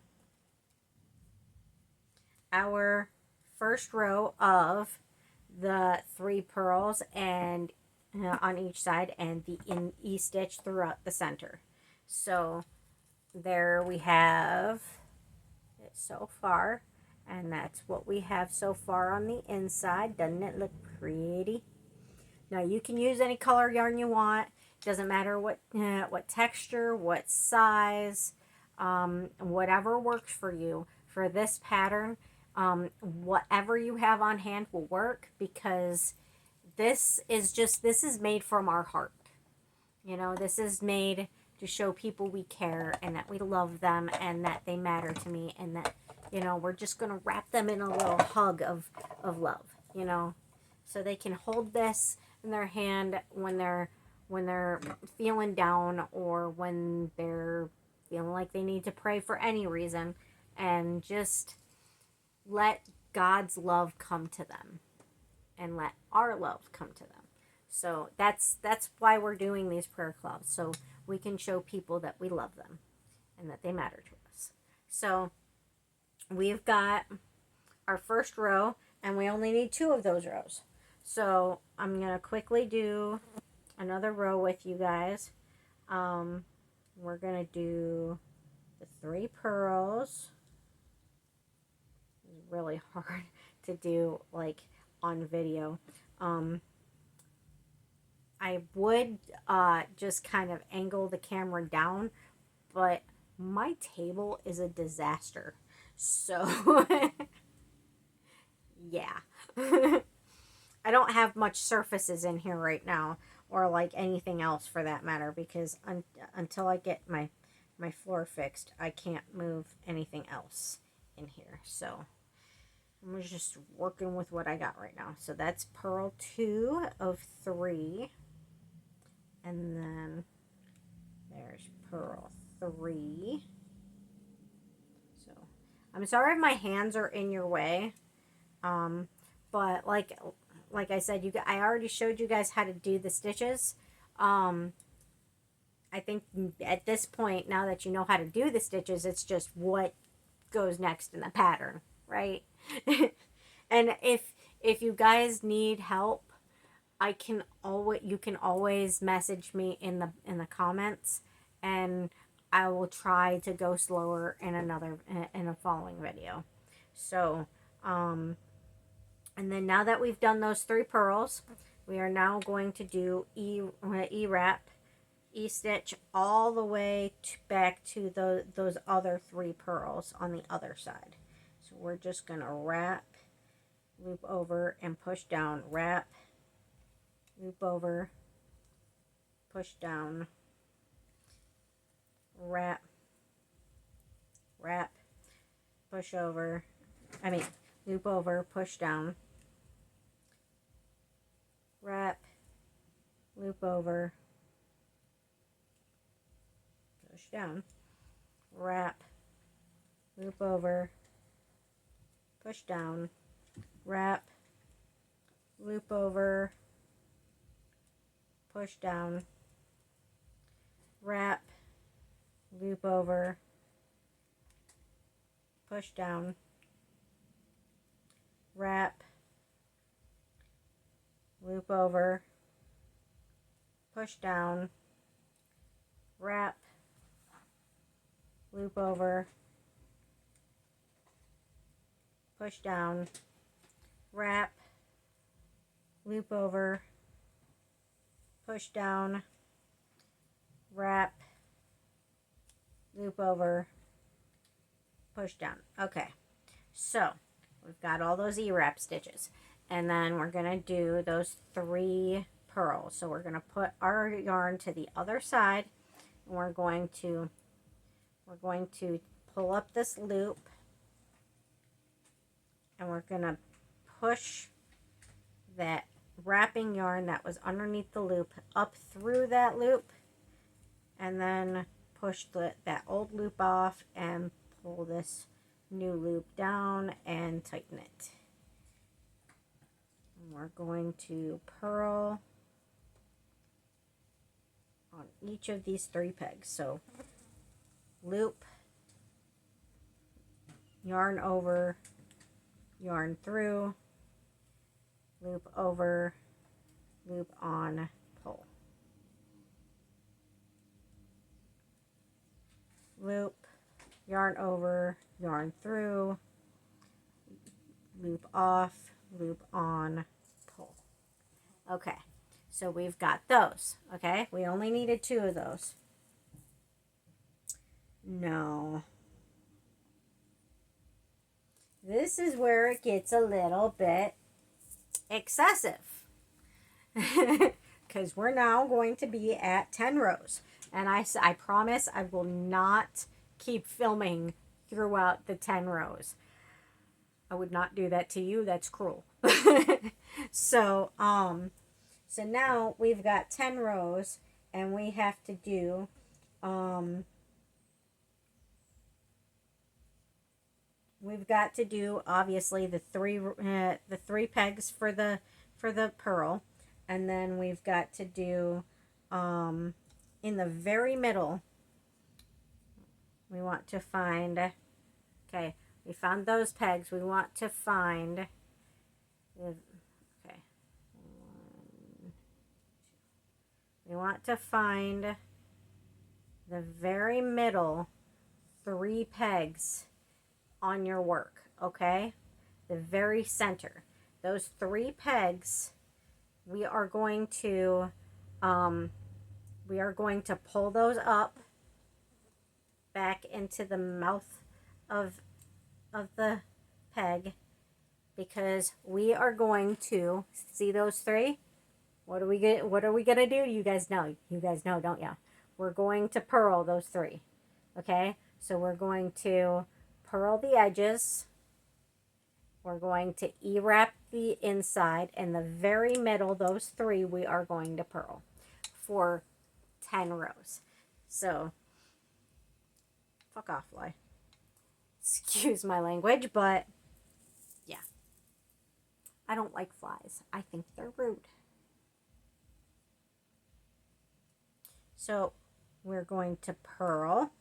our first row of the 3 purls and on each side, and the E-stitch throughout the center. So there we have it so far, and that's what we have so far on the inside. Doesn't it look pretty? Now you can use any color yarn you want. Doesn't matter what texture, what size, whatever works for you. For this pattern, Whatever you have on hand will work, because this is made from our heart. You know, this is made to show people we care and that we love them and that they matter to me, and that, you know, we're just going to wrap them in a little hug of love, you know, so they can hold this in their hand when they're feeling down, or when they're feeling like they need to pray for any reason, and just let God's love come to them and let our love come to them. So that's why we're doing these prayer clouds, so we can show people that we love them and that they matter to us. So we've got our first row, and we only need 2 of those rows. So I'm going to quickly do another row with you guys. We're going to do the 3 pearls. It's really hard to do like on video. I would just kind of angle the camera down, but my table is a disaster. So, yeah. I don't have much surfaces in here right now, or like anything else for that matter, because until I get my floor fixed, I can't move anything else in here. So I'm just working with what I got right now. So that's pearl 2 of 3. And then there's pearl 3. So I'm sorry if my hands are in your way. But like I said, I already showed you guys how to do the stitches. I think at this point, now that you know how to do the stitches, it's just what goes next in the pattern, right? And if you guys need help, you can always message me in the comments, and I will try to go slower in a following video. So, and then now that we've done those 3 pearls, we are now going to do E-wrap, E-stitch all the way back to those other 3 pearls on the other side. So we're just going to wrap, loop over, and push down, wrap, loop over, push down, wrap, push over, loop over, push down, wrap, loop over, push down, wrap, loop over, push down, wrap, loop over, push down, wrap, loop over, push down, wrap, loop over, push down, wrap, loop over, push down, wrap, loop over, push down, wrap, loop over, push down. Okay, so we've got all those E-wrap stitches, and then we're going to do those 3 pearls. So we're going to put our yarn to the other side, and we're going to pull up this loop, and we're going to push that wrapping yarn that was underneath the loop up through that loop, and then push that old loop off and pull this new loop down and tighten it. And we're going to purl on each of these 3 pegs. So loop, yarn over, yarn through, loop over, loop on, pull. Loop, yarn over, yarn through, loop off, loop on, pull. Okay, so we've got those. Okay, we only needed 2 of those. No. this is where it gets a little bit excessive. Because we're now going to be at 10 rows. And I promise I will not keep filming throughout the 10 rows. I would not do that to you. That's cruel. So, so now we've got 10 rows and we have to do, we've got to do obviously the three pegs for the pearl, and then we've got to do in the very middle we want to find, okay, we found those pegs, we want to find okay, we want to find the very middle 3 pegs on your work, okay? The very center. Those 3 pegs, we are going to pull those up back into the mouth of the peg, because we are going to see those 3. What are we gonna do? You guys know, don't you? We're going to purl those 3. Okay, so we're going to purl the edges, we're going to E-wrap the inside, and the very middle, those 3, we are going to purl for 10 rows. So, fuck off, fly. Excuse my language, but yeah. I don't like flies. I think they're rude. So, we're going to purl.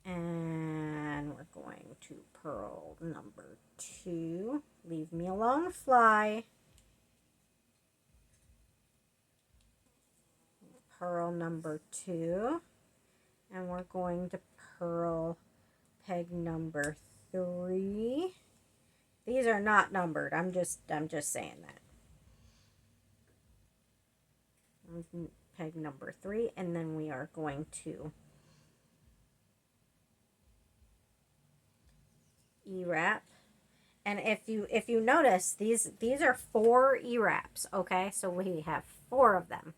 And we're going to purl number 2. Leave me alone, fly. Purl number 2. And we're going to purl peg number 3. These are not numbered. I'm just saying that. Peg number 3, and then we are going to E-wrap. And if you notice, these are 4 E-wraps, okay? So we have 4 of them.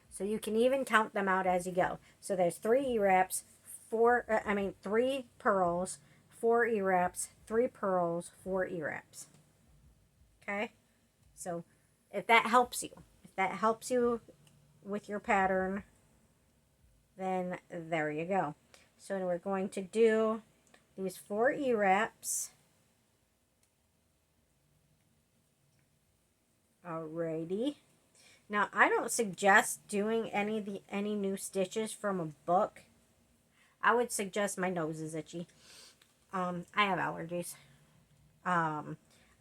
So you can even count them out as you go. So there's 3 E-wraps, 3 pearls, 4 E-wraps, 3 pearls, 4 E-wraps. Okay? So if that helps you with your pattern, then there you go. So we're going to do these 4 E-wraps. Alrighty. Now, I don't suggest doing any new stitches from a book. I would suggest, my nose is itchy. I have allergies. I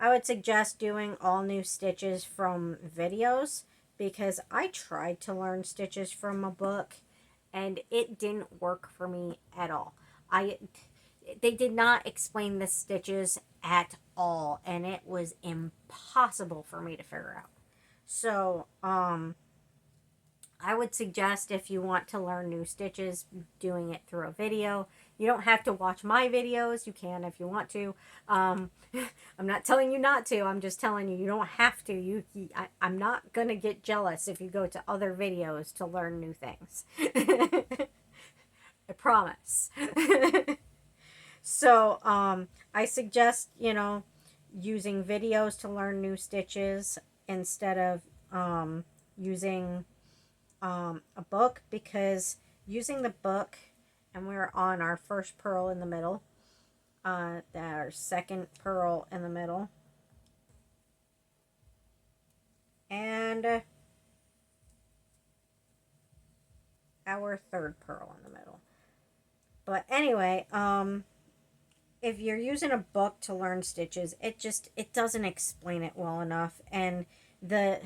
would suggest doing all new stitches from videos, because I tried to learn stitches from a book and it didn't work for me at all. They did not explain the stitches at all, and it was impossible for me to figure out. So, I would suggest, if you want to learn new stitches, doing it through a video. You don't have to watch my videos. You can if you want to. I'm not telling you not to. I'm just telling you don't have to. I'm not going to get jealous if you go to other videos to learn new things. I promise. So, I suggest, using videos to learn new stitches instead of using a book, because using the book, and we're on our first purl in the middle, our second purl in the middle, and our third purl in the middle. But anyway, if you're using a book to learn stitches, it doesn't explain it well enough, and the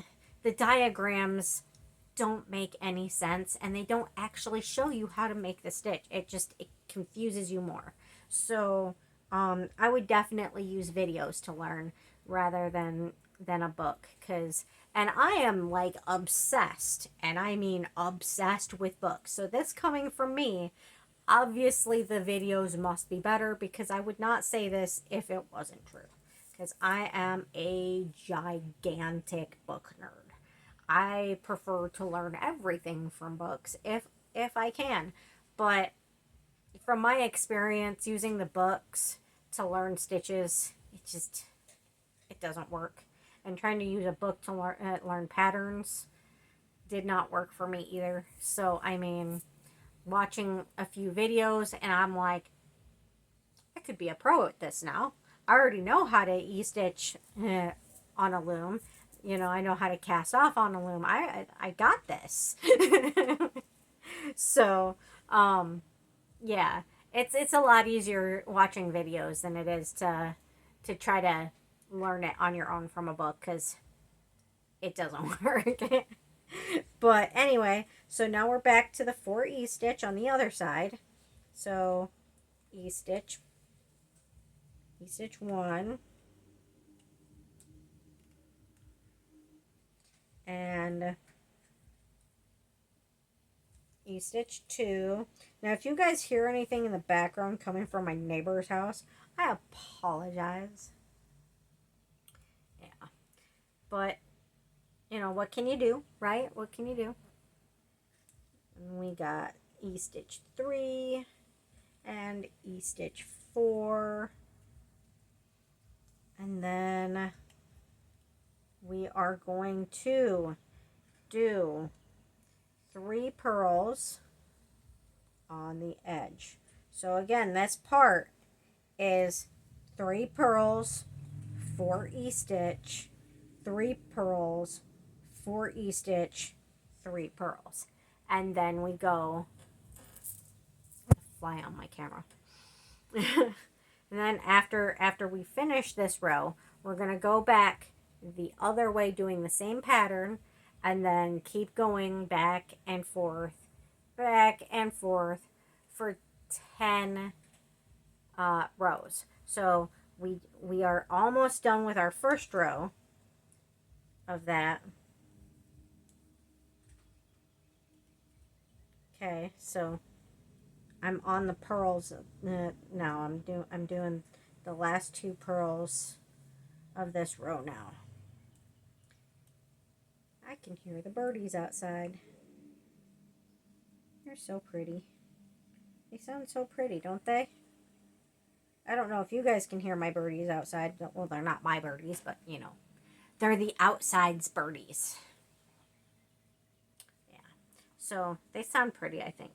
diagrams don't make any sense, and they don't actually show you how to make the stitch. It confuses you more. So I would definitely use videos to learn rather than a book, and I am like obsessed, and I mean obsessed with books. So this coming from me, obviously the videos must be better, because I would not say this if it wasn't true. Because I am a gigantic book nerd. I prefer to learn everything from books if I can. But from my experience using the books to learn stitches, it doesn't work. And trying to use a book to learn patterns did not work for me either. So I mean, watching a few videos and I'm like, I could be a pro at this now. I already know how to e-stitch on a loom. You know, I know how to cast off on a loom. I got this. So, yeah, it's a lot easier watching videos than it is to try to learn it on your own from a book, because it doesn't work. But anyway, so now we're back to the 4 e-stitch on the other side. So e-stitch 1, and e-stitch 2. Now if you guys hear anything in the background coming from my neighbor's house, I apologize. Yeah, but you know, what can you do, right? What can you do? And we got e-stitch 3 and e-stitch 4, and then we are going to do 3 purls on the edge. So again, this part is 3 purls, 4 e-stitch, 3 purls, 4 e-stitch, 3 purls. And then we go, fly on my camera. And then after we finish this row, we're going to go back the other way doing the same pattern, and then keep going back and forth for 10 rows. So we are almost done with our first row of that. Okay, so I'm on the purls now. I'm doing the last 2 purls of this row now. I can hear the birdies outside. They're so pretty. They sound so pretty, don't they? I don't know if you guys can hear my birdies outside. Well, they're not my birdies, but you know, they're the outside's birdies. Yeah. So they sound pretty, I think.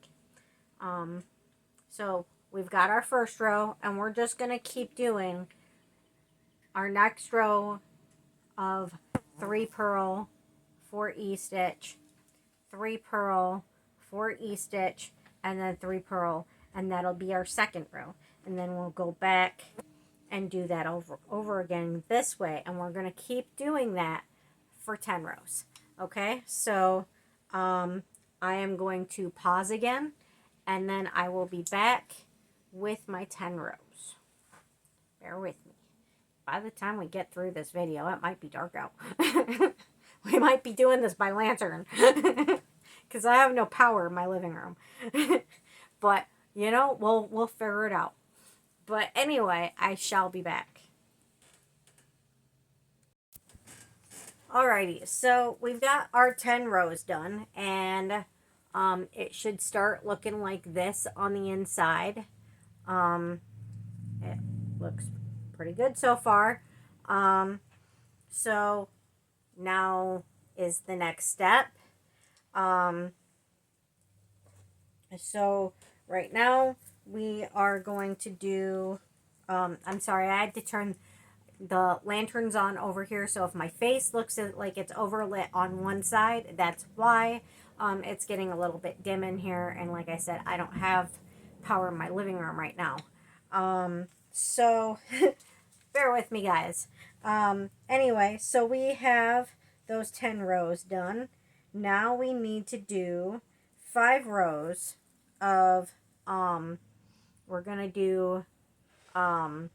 So we've got our first row, and we're just going to keep doing our next row of 3 purl, 4 e-stitch, 3 purl, 4 e-stitch, and then 3 purl, and that'll be our second row. And then we'll go back and do that over again this way, and we're going to keep doing that for 10 rows. Okay, so I am going to pause again, and then I will be back with my 10 rows. Bear with me. By the time we get through this video, it might be dark out. We might be doing this by lantern, because I have no power in my living room. But, you know, we'll figure it out. But anyway, I shall be back. Alrighty, so we've got our 10 rows done, and it should start looking like this on the inside. It looks pretty good so far. So now is the next step. So right now we are going to do, I'm sorry, I had to turn the lanterns on over here, so if my face looks like it's overlit on one side, that's why. It's getting a little bit dim in here, and like I said, I don't have power in my living room right now. So bear with me, guys. Anyway, so we have those 10 rows done. Now we need to do 5 rows of, we're gonna do the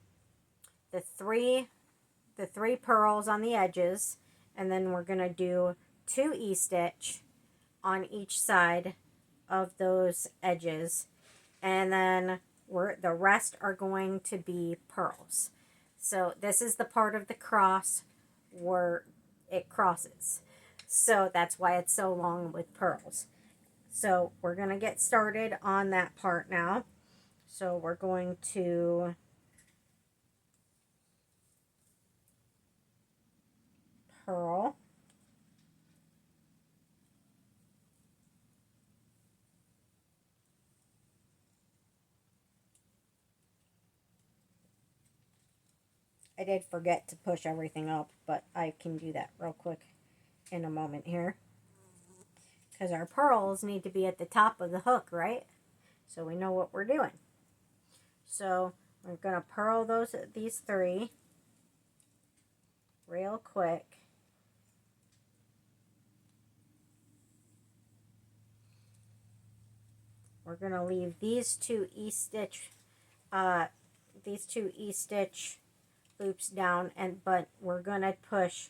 three purls on the edges, and then we're gonna do 2 e-stitch on each side of those edges, and then the rest are going to be pearls. So this is the part of the cross where it crosses. So that's why it's so long with pearls. So we're going to get started on that part now. So we're going to purl. I did forget to push everything up, but I can do that real quick in a moment here. Because our pearls need to be at the top of the hook, right? So we know what we're doing. So we're going to purl these 3 real quick. We're going to leave these 2 E-stitch loops down, but we're going to push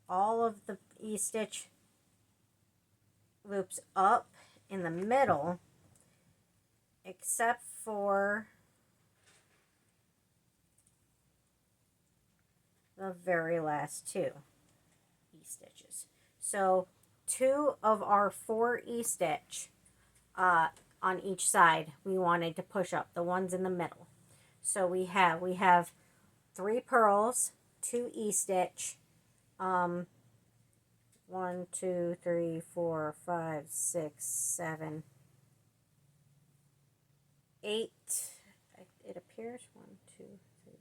all of the E-stitch loops up in the middle, except for the very last 2 E-stitches. So 2 of our 4 E-stitch on each side we wanted to push up, the ones in the middle. So we have 3 pearls, 2 E-stitch, 1, 2, 3, 4, 5, 6, 7, 8. It appears 1, 2, 3.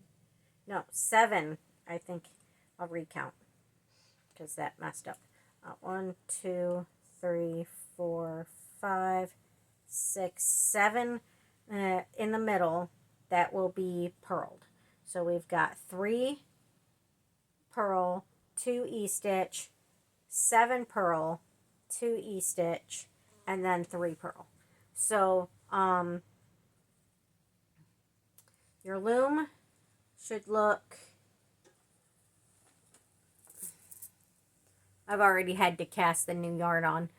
No, 7. I think I'll recount because that messed up. 1, 2, 3, 4, 5, 6, 7 in the middle that will be purled. So we've got 3 purl, 2 E-stitch, 7 purl, 2 E-stitch, and then 3 purl. So your loom should look... I've already had to cast the new yarn on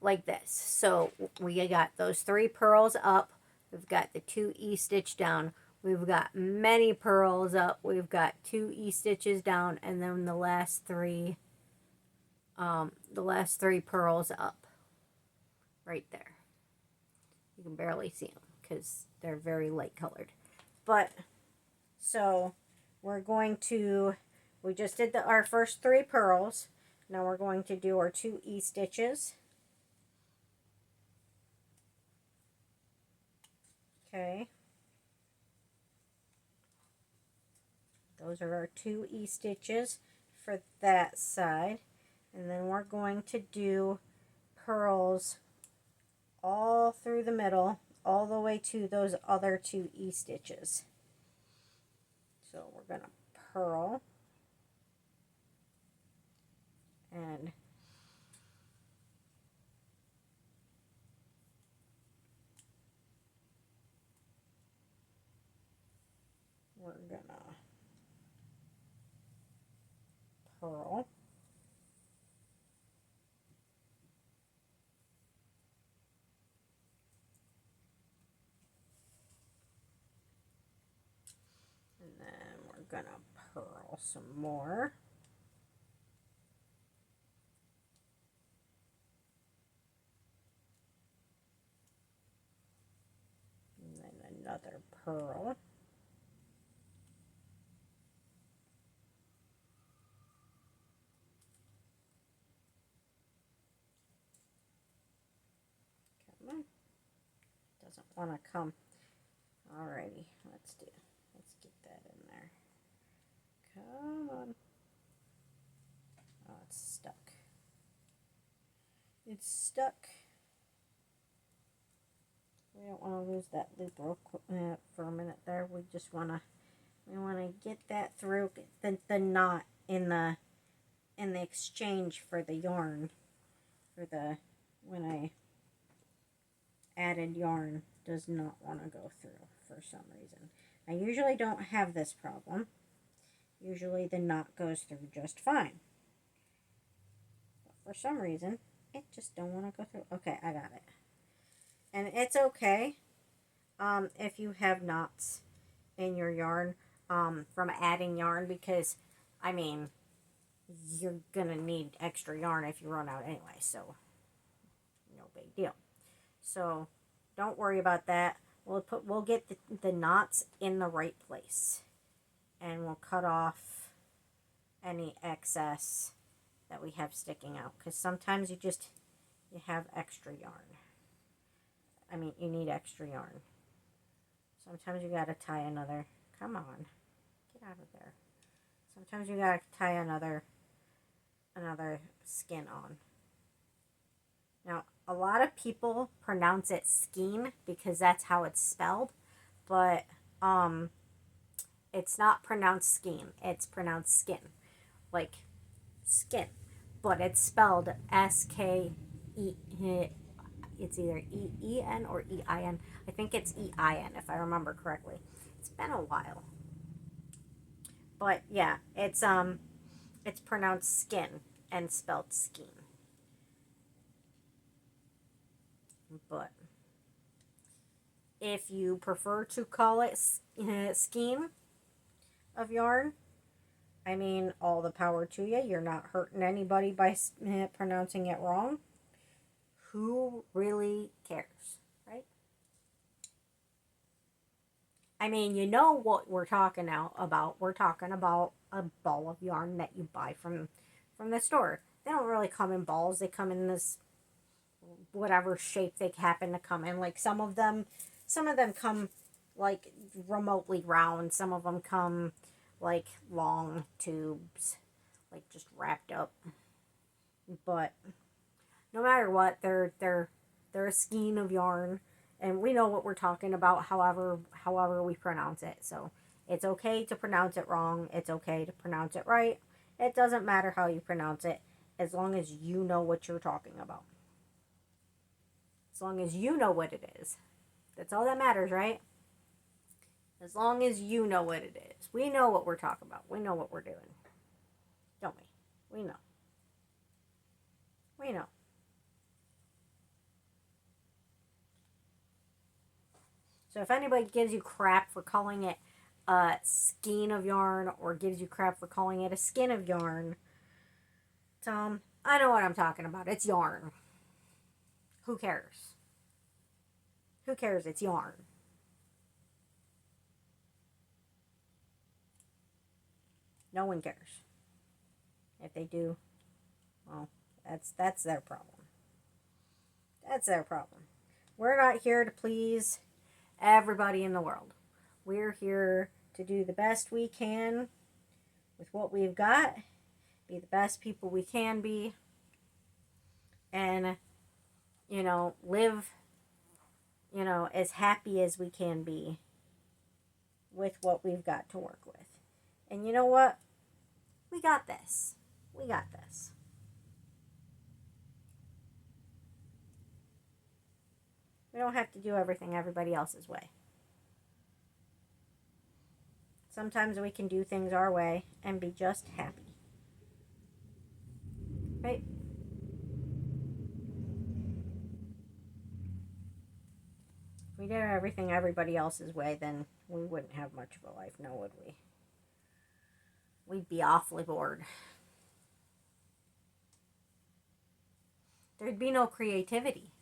like this. So we got those 3 pearls up. We've got the 2 E-stitch down. We've got many pearls up. We've got 2 E-stitches down, and then the last 3 pearls up right there. You can barely see them because they're very light colored. But so we're going to, we just did our first 3 pearls. Now we're going to do our 2 E-stitches. Okay. Those are our 2 E-stitches for that side. And then we're going to do pearls all through the middle, all the way to those other 2 E-stitches. So we're going to purl. And we're going to purl. And then we're going to purl some more. And then another purl. Come on. Doesn't want to come. Alrighty, let's get that in there. Come on. Oh, it's stuck. It's stuck. We don't want to lose that loop real quick, for a minute there. We just want to, get that through the knot in the exchange for the yarn, when I added yarn does not want to go through for some reason. I usually don't have this problem. Usually the knot goes through just fine. But for some reason, it just don't want to go through. Okay, I got it. And it's okay. if you have knots in your yarn from adding yarn, because I mean, you're gonna need extra yarn if you run out anyway, so no big deal. So don't worry about that. We'll get the knots in the right place, and we'll cut off any excess that we have sticking out, because sometimes you have extra yarn. I mean, you need extra yarn. Sometimes you gotta tie another. Come on, get out of there. Sometimes you gotta tie another skin on. Now, a lot of people pronounce it skein because that's how it's spelled, but it's not pronounced skein. It's pronounced skin, like skin, but it's spelled S-K-E. It's either E-E-N or E-I-N. I think it's E-I-N if I remember correctly. It's been a while, but yeah, it's pronounced skin and spelled skein. But if you prefer to call it skein of yarn, I mean, all the power to you. You're not hurting anybody by pronouncing it wrong. Who really cares, right? I mean, you know what we're talking about. We're talking about a ball of yarn that you buy from the store. They don't really come in balls. They come in this whatever shape they happen to come in. Like some of them come like remotely round. Some of them come like long tubes, like just wrapped up. But no matter what, they're a skein of yarn, and we know what we're talking about. However we pronounce it, so it's okay to pronounce it wrong. It's okay to pronounce it right. It doesn't matter how you pronounce it, as long as you know what you're talking about. As long as you know what it is. That's all that matters, right? As long as you know what it is. We know what we're talking about. We know what we're doing. Don't we? We know. We know. So if anybody gives you crap for calling it a skein of yarn, or gives you crap for calling it a skin of yarn, Tom, I know what I'm talking about. It's yarn. Who cares? Who cares? It's yarn. No one cares. If they do, well, that's their problem. That's their problem. We're not here to please everybody in the world. We're here to do the best we can with what we've got, be the best people we can be, and, live, as happy as we can be with what we've got to work with. And you know what? We got this. We got this. We don't have to do everything everybody else's way. Sometimes we can do things our way and be just happy. Right? If we did everything everybody else's way, then we wouldn't have much of a life, no, would we? We'd be awfully bored. There'd be no creativity.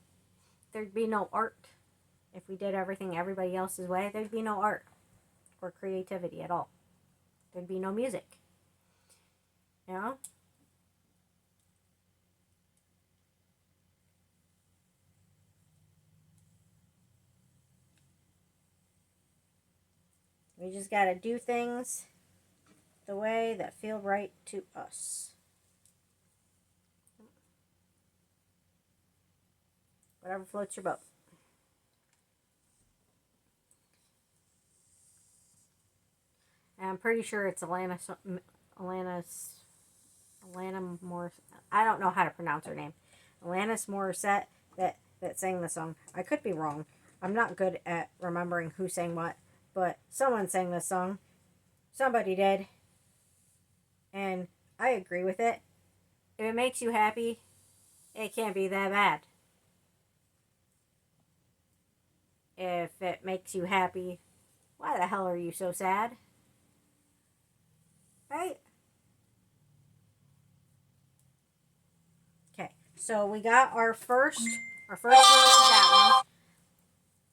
There'd be no art. If we did everything everybody else's way, there'd be no art or creativity at all. There'd be no music. You know? We just gotta do things the way that feel right to us. Whatever floats your boat. And I'm pretty sure it's Alana Morris. I don't know how to pronounce her name. Alanis Morissette that sang the song. I could be wrong. I'm not good at remembering who sang what, but someone sang this song. Somebody did. And I agree with it. If it makes you happy, it can't be that bad. if it makes you happy. Why the hell are you so sad? Right? Okay, so we got our first row of that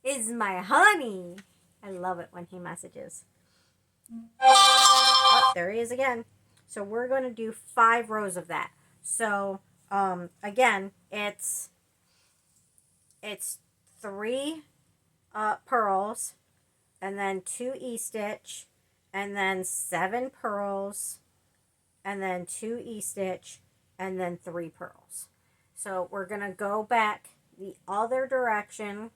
one is my honey. I love it when he messages. Oh, there he is again. So we're going to do 5 rows of that. So again, it's 3 pearls, and then 2 E-stitch, and then 7 pearls, and then 2 E-stitch, and then 3 pearls. So we're going to go back the other direction,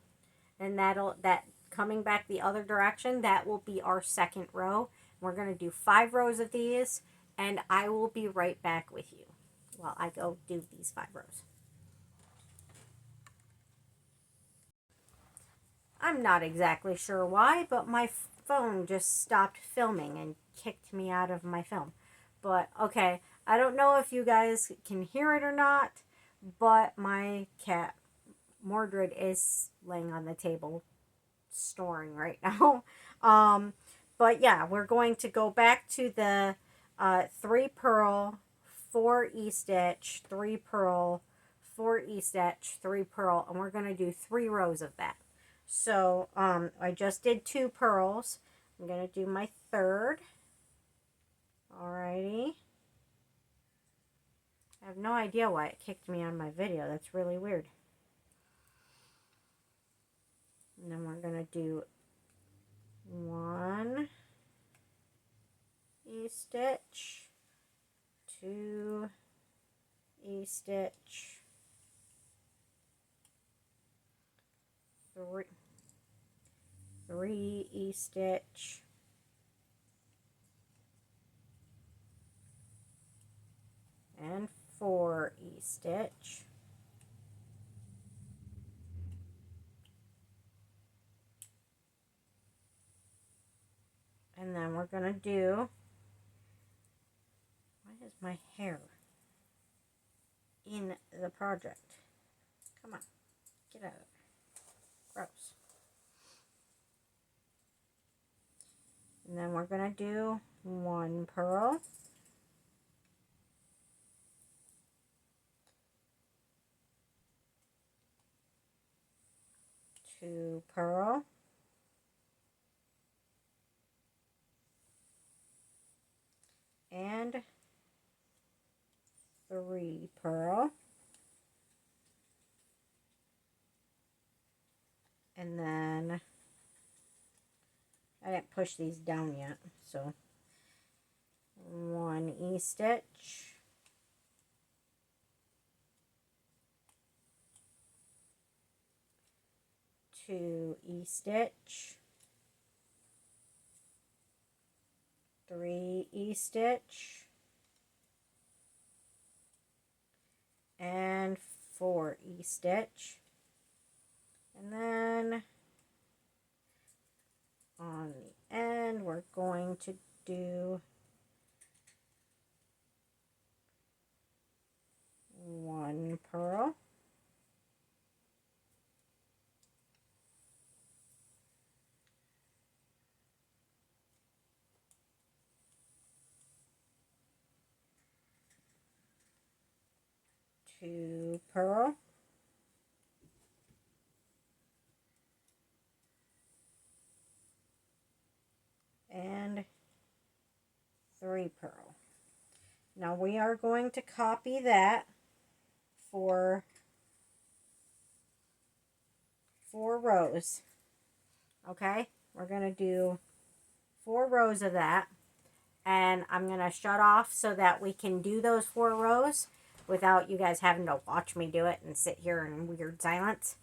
and that coming back the other direction, that will be our second row. We're going to do 5 rows of these, and I will be right back with you while I go do these 5 rows. I'm not exactly sure why, but my phone just stopped filming and kicked me out of my film. But okay, I don't know if you guys can hear it or not, but my cat Mordred is laying on the table snoring right now. But yeah, we're going to go back to the 3 pearl, 4 E-stitch, 3 pearl, 4 E-stitch, 3 pearl, and we're going to do 3 rows of that. So I just did 2 pearls. I'm going to do my third. Alrighty. I have no idea why it kicked me on my video. That's really weird. And then we're going to do 1 E-stitch, 2 E-stitch, 3 E-stitch, and 4 E-stitch. And then we're going to do, why is my hair in the project? Come on, get out of it. Gross. And then we're going to do 1 pearl, 2 pearl, and 3 pearl. And then I didn't push these down yet, so 1 E-stitch, 2 E-stitch, 3 E-stitch, and 4 E-stitch. And then on the end, we're going to do 1 pearl, 2 pearl, and 3 pearl. Now we are going to copy that for 4 rows. Okay, we're going to do 4 rows of that, and I'm going to shut off so that we can do those 4 rows without you guys having to watch me do it and sit here in weird silence.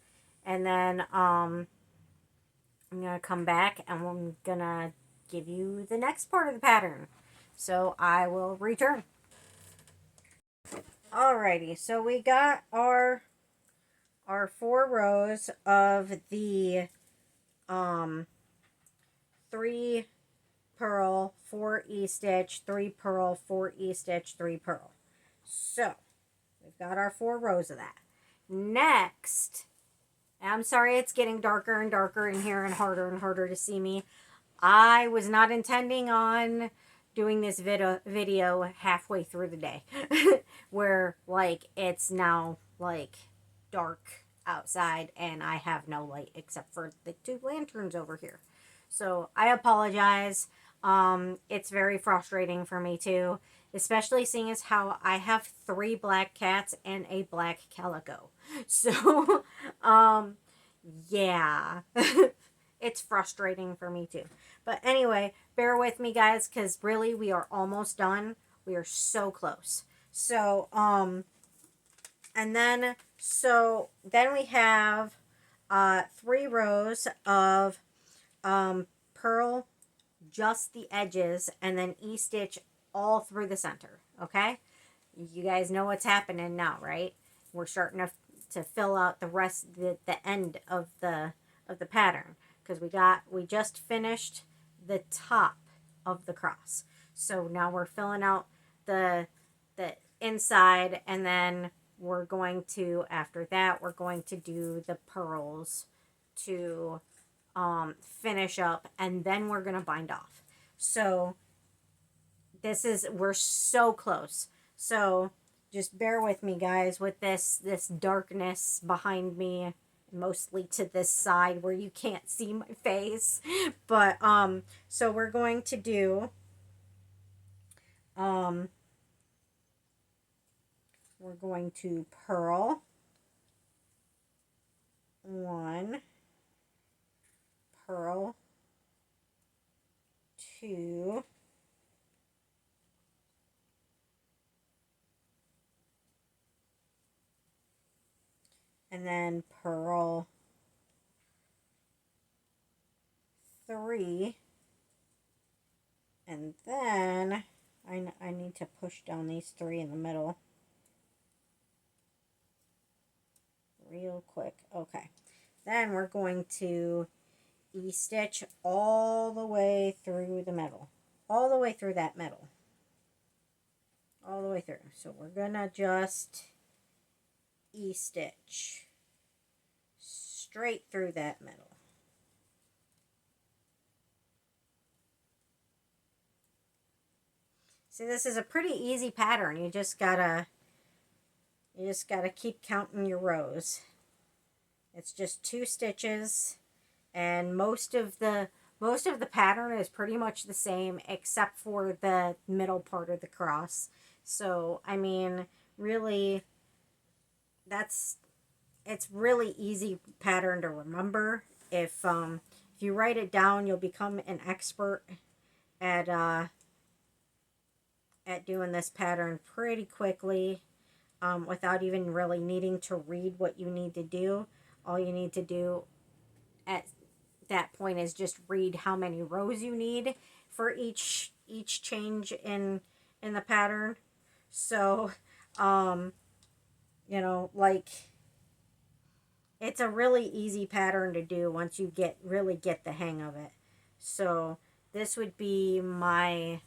And then I'm going to come back and I'm going to give you the next part of the pattern. So I will return. Alrighty, so we got our 4 rows of the 3 pearl, 4 E-stitch, 3 pearl, 4 E-stitch, 3 pearl. So we've got our 4 rows of that. Next, I'm sorry it's getting darker and darker in here and harder to see me. I was not intending on doing this video halfway through the day where like it's now like dark outside and I have no light except for the two lanterns over here. So I apologize. It's very frustrating for me too, especially seeing as how I have 3 black cats and a black calico. So, yeah, it's frustrating for me too. But anyway, bear with me, guys, because really we are almost done. We are so close. So, and then, then we have 3 rows of purl just the edges and then E-stitch all through the center, okay? You guys know what's happening now, right? We're starting to fill out the rest, the end of the pattern, because we just finished the top of the cross. So now we're filling out the inside, and then we're going to, after that, we're going to do the purls to finish up, and then we're going to bind off. So we're so close. So just bear with me, guys, with this darkness behind me, mostly to this side where you can't see my face. But so we're going to do we're going to purl 1, purl 2, and then purl 3, and then I need to push down these 3 in the middle real quick. Okay, then we're going to E-stitch all the way through the middle, all the way through that middle, all the way through. So we're gonna just E-stitch straight through that middle. See, this is a pretty easy pattern. You just gotta keep counting your rows. It's just 2 stitches, and most of the pattern is pretty much the same except for the middle part of the cross. So, I mean, really, it's really easy pattern to remember. If you write it down, you'll become an expert at doing this pattern pretty quickly, without even really needing to read what you need to do. All you need to do at that point is just read how many rows you need for each change in the pattern. So, you know, like, it's a really easy pattern to do once you really get the hang of it. So this would be my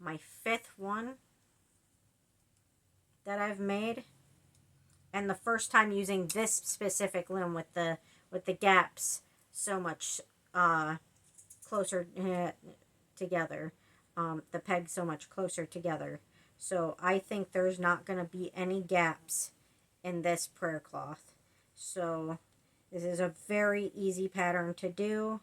5th one that I've made, and the first time using this specific loom with the gaps so much closer together, the pegs so much closer together. So I think there's not going to be any gaps in this prayer cloth. So this is a very easy pattern to do,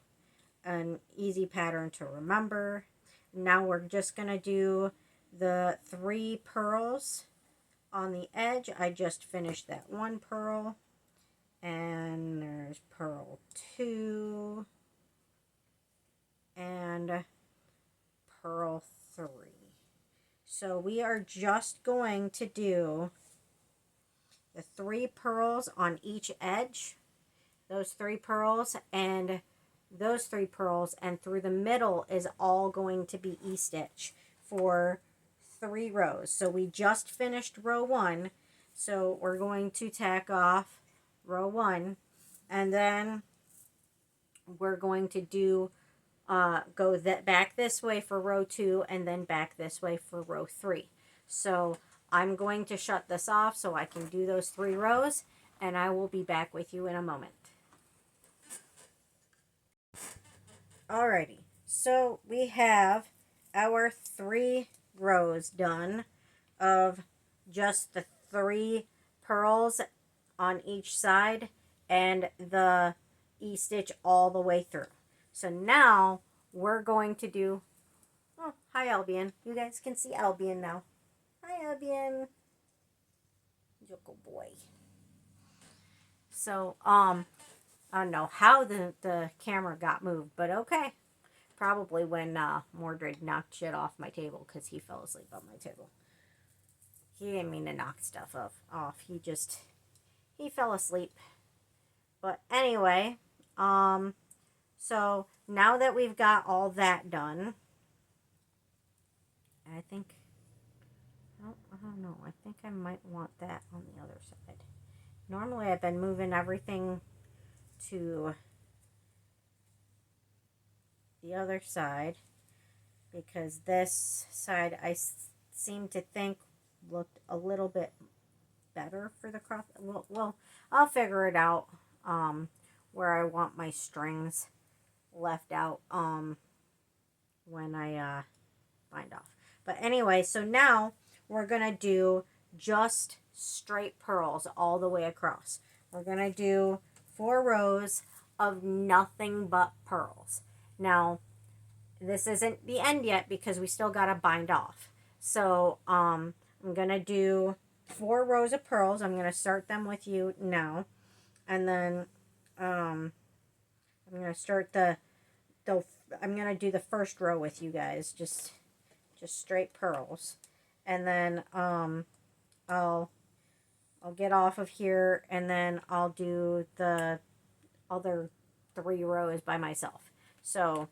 an easy pattern to remember. Now we're just going to do the 3 purls on the edge. I just finished that 1 purl, and there's purl 2 and purl 3. So we are just going to do the 3 purls on each edge, those 3 purls, and those 3 purls, and through the middle is all going to be E-stitch for 3 rows. So we just finished row 1, so we're going to tack off row 1, and then we're going to do go back this way for row 2, and then back this way for row 3. So I'm going to shut this off so I can do those 3 rows, and I will be back with you in a moment. Alrighty, so we have our 3 rows done of just the 3 pearls on each side and the E-stitch all the way through. So now we're going to do, oh, hi Albion. You guys can see Albion now. Hi Albion. Good boy. So, I don't know how the camera got moved, but okay. Probably when Mordred knocked shit off my table because he fell asleep on my table. He didn't mean to knock stuff off. He fell asleep. But anyway, so now that we've got all that done, I think, I don't know. I think I might want that on the other side. Normally I've been moving everything to the other side because this side I seem to think looked a little bit better for the cross. Well, I'll figure it out where I want my strings left out when I bind off. But anyway, so now we're gonna do just straight pearls all the way across. We're gonna do 4 rows of nothing but pearls. Now, this isn't the end yet because we still gotta bind off. So I'm gonna do 4 rows of pearls. I'm gonna start them with you now, and then I'm gonna start I'm gonna do the first row with you guys, just straight pearls, and then I'll get off of here, and then I'll do the other 3 rows by myself. So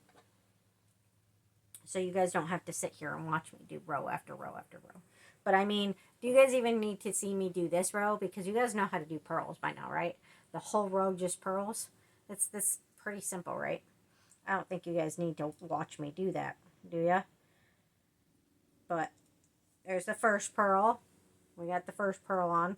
you guys don't have to sit here and watch me do row after row after row. But I mean, do you guys even need to see me do this row? Because you guys know how to do pearls by now, right? The whole row just pearls. That's pretty simple, right? I don't think you guys need to watch me do that, do ya? But there's the first pearl. We got the first pearl on.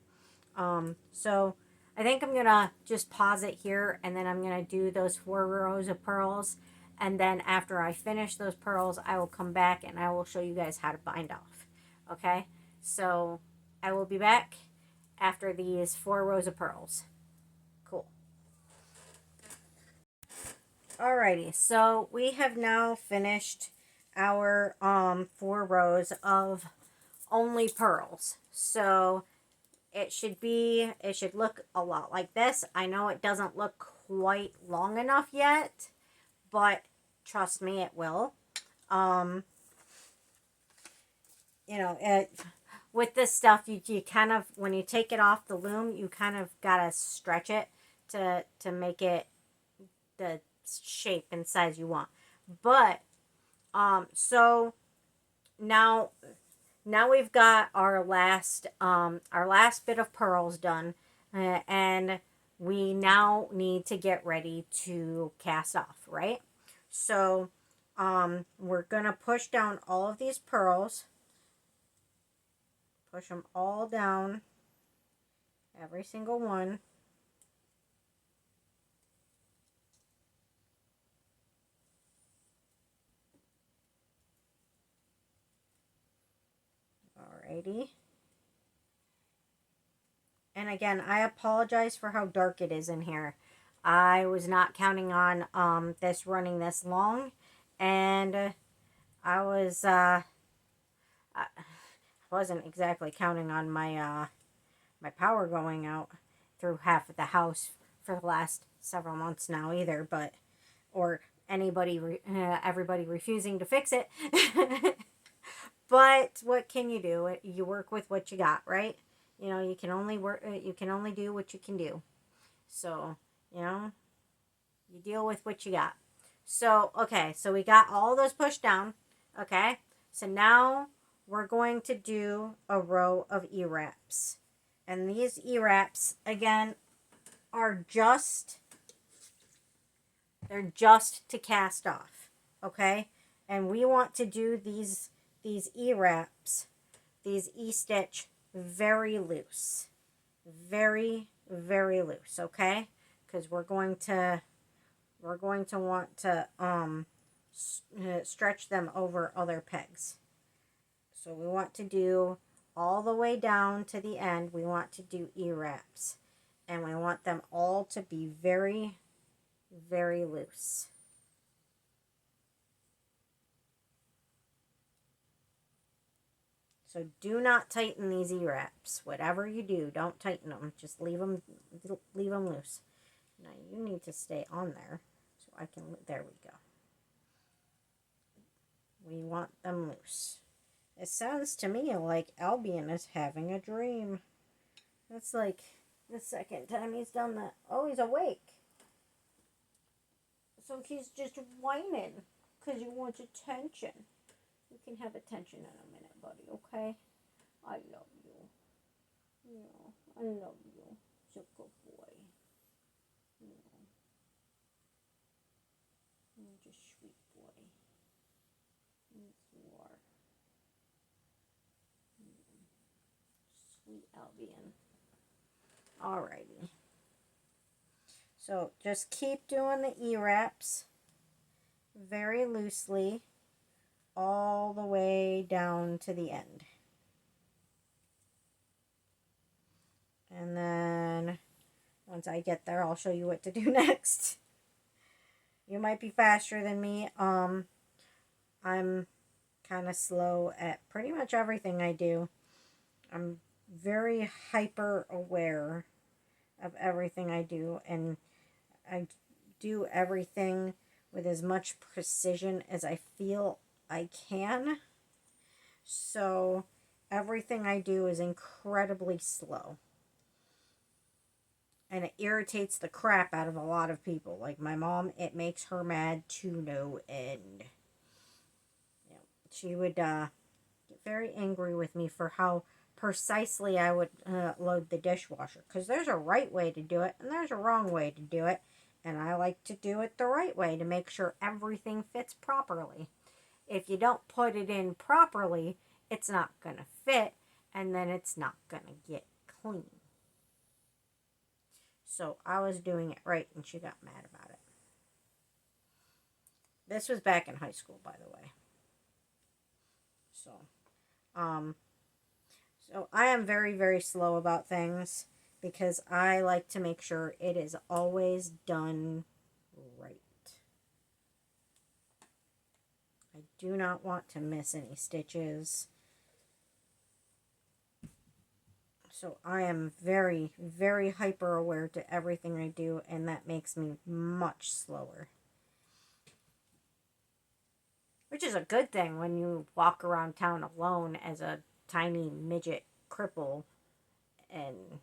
So I think I'm gonna just pause it here, and then I'm gonna do those 4 rows of pearls, and then after I finish those pearls, I will come back and I will show you guys how to bind off. Okay, so I will be back after these 4 rows of pearls. Cool. Alrighty, so we have now finished our 4 rows of only pearls. So it should look a lot like this. I know it doesn't look quite long enough yet, but trust me, it will. With this stuff, you kind of, when you take it off the loom, you kind of gotta stretch it to make it the shape and size you want. But so now we've got our last bit of pearls done, and we now need to get ready to cast off, right? So we're gonna push down all of these pearls, push them all down, every single one. Alrighty. And again, I apologize for how dark it is in here. I was not counting on this running this long, and I wasn't exactly counting on my my power going out through half of the house for the last several months now either, but or everybody refusing to fix it. But what can you do? You work with what you got, right? You know, you can only do what you can do. So, you deal with what you got. So, okay, so we got all those pushed down. Okay, so now we're going to do a row of E-wraps. And these E-wraps, again, are just to cast off. Okay, and we want to do these E-wraps, these E-stitch, very loose. Very very loose, okay? Because we're going to want to stretch them over other pegs. So we want to do all the way down to the end. We want to do E-wraps, and we want them all to be very, very loose. So do not tighten these E-wraps. Whatever you do, don't tighten them. Just leave them loose. Now you need to stay on there so I can, there we go. We want them loose. It sounds to me like Albion is having a dream. That's like the second time he's done that. Oh, he's awake. So he's just whining because he wants attention. You can have attention in a minute, buddy, okay? I love you. Yeah, I love you. You're a good boy. Yeah. You're just a sweet boy. Yes, you are. Sweet Albion. Alrighty. So just keep doing the E-wraps very loosely all the way down to the end. And then once I get there, I'll show you what to do next. You might be faster than me. I'm kind of slow at pretty much everything I do. I'm very hyper aware of everything I do, and I do everything with as much precision as I feel I can. So everything I do is incredibly slow. And it irritates the crap out of a lot of people. Like my mom, it makes her mad to no end. Yeah, she would get very angry with me for how precisely I would load the dishwasher. Because there's a right way to do it, and there's a wrong way to do it. And I like to do it the right way to make sure everything fits properly. If you don't put it in properly, it's not going to fit, and then it's not going to get clean. So I was doing it right, and she got mad about it. This was back in high school, by the way. So I am very, very slow about things because I like to make sure it is always done right. I do not want to miss any stitches. So I am very, very hyper aware to everything I do, and that makes me much slower. Which is a good thing when you walk around town alone as a tiny midget cripple, and,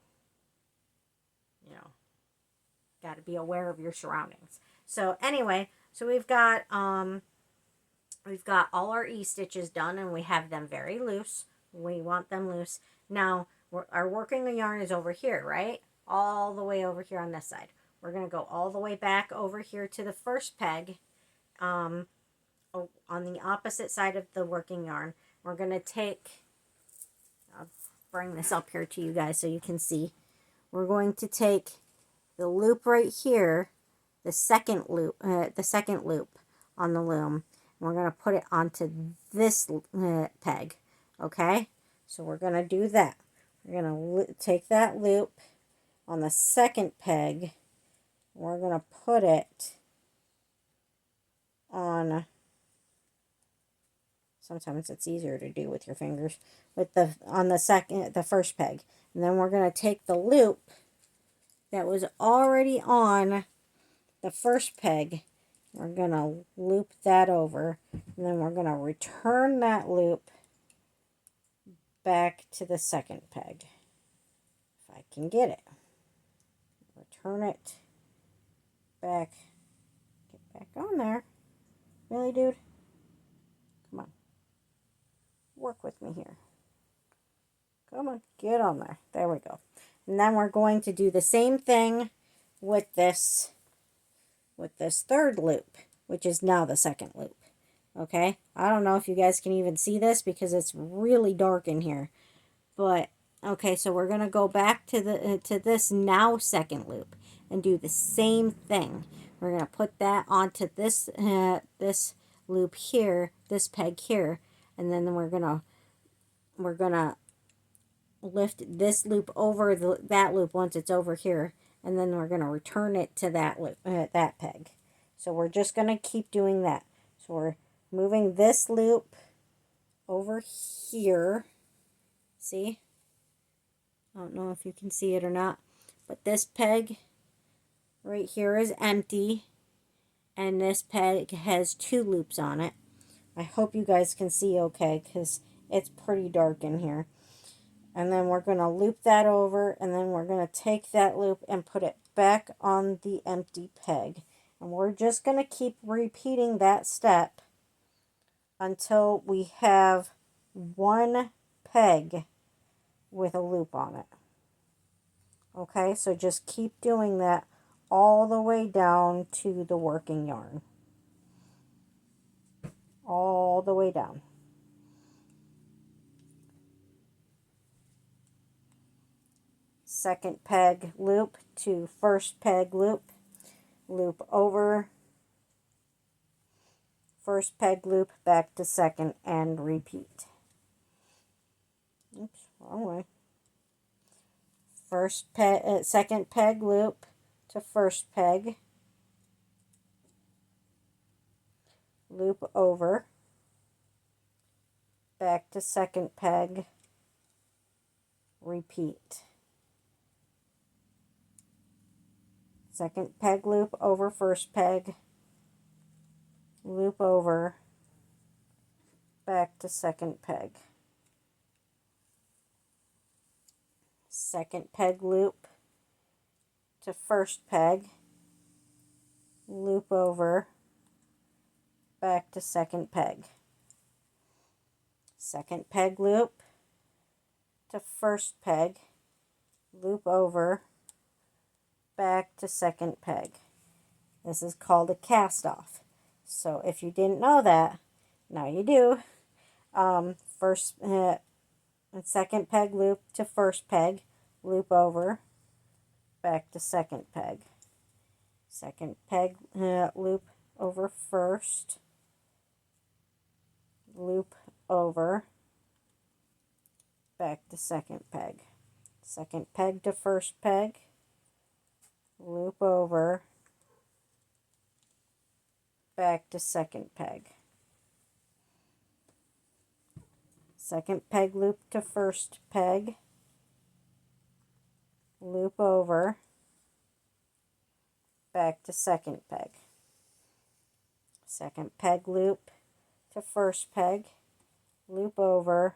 you know, got to be aware of your surroundings. So anyway, so we've got all our E-stitches done, and we have them very loose. We want them loose. Now, our working yarn is over here, right? All the way over here on this side. We're going to go all the way back over here to the first peg. On the opposite side of the working yarn. We're going to take, I'll bring this up here to you guys so you can see. We're going to take the loop right here, the second loop on the loom. And we're going to put it onto this peg, okay? So we're going to do that. We're going to take that loop on the second peg. We're going to put it on, sometimes it's easier to do with your fingers, with the first peg. And then we're going to take the loop that was already on the first peg. We're going to loop that over, and then we're going to return that loop back to the second peg. If I can get it. Return it back. Get back on there. Really, dude? Come on. Work with me here. Come on, get on there. There we go. And then we're going to do the same thing with this third loop, which is now the second loop. Okay? I don't know if you guys can even see this because it's really dark in here. But Okay, so we're going to go back to the to this now second loop and do the same thing. We're going to put that onto this loop here, this peg here, and then we're gonna lift this loop over that loop once it's over here, and then we're gonna return it to that loop, that peg. So we're just gonna keep doing that. So we're moving this loop over here. See? I don't know if you can see it or not, but this peg right here is empty, and this peg has 2 loops on it. I hope you guys can see okay, because it's pretty dark in here. And then we're going to loop that over, and then we're going to take that loop and put it back on the empty peg. And we're just going to keep repeating that step until we have 1 peg with a loop on it. Okay, so just keep doing that all the way down to the working yarn. All the way down. Second peg loop to first peg loop. Loop over. First peg loop back to second and repeat. Oops, wrong way. Second peg loop to first peg. Loop over. Back to second peg. Repeat. Second peg loop over first peg. Loop over. Back to second peg. Second peg loop to first peg, loop over, back to second peg. Second peg loop to first peg, loop over, back to second peg. This is called a cast off. So if you didn't know that, now you do. Second peg loop to first peg, loop over, back to second peg. Second peg loop over first, loop over, back to second peg. Second peg to first peg, loop over, back to second peg. Second peg loop to first peg, loop over, back to second peg. Second peg loop to first peg, loop over,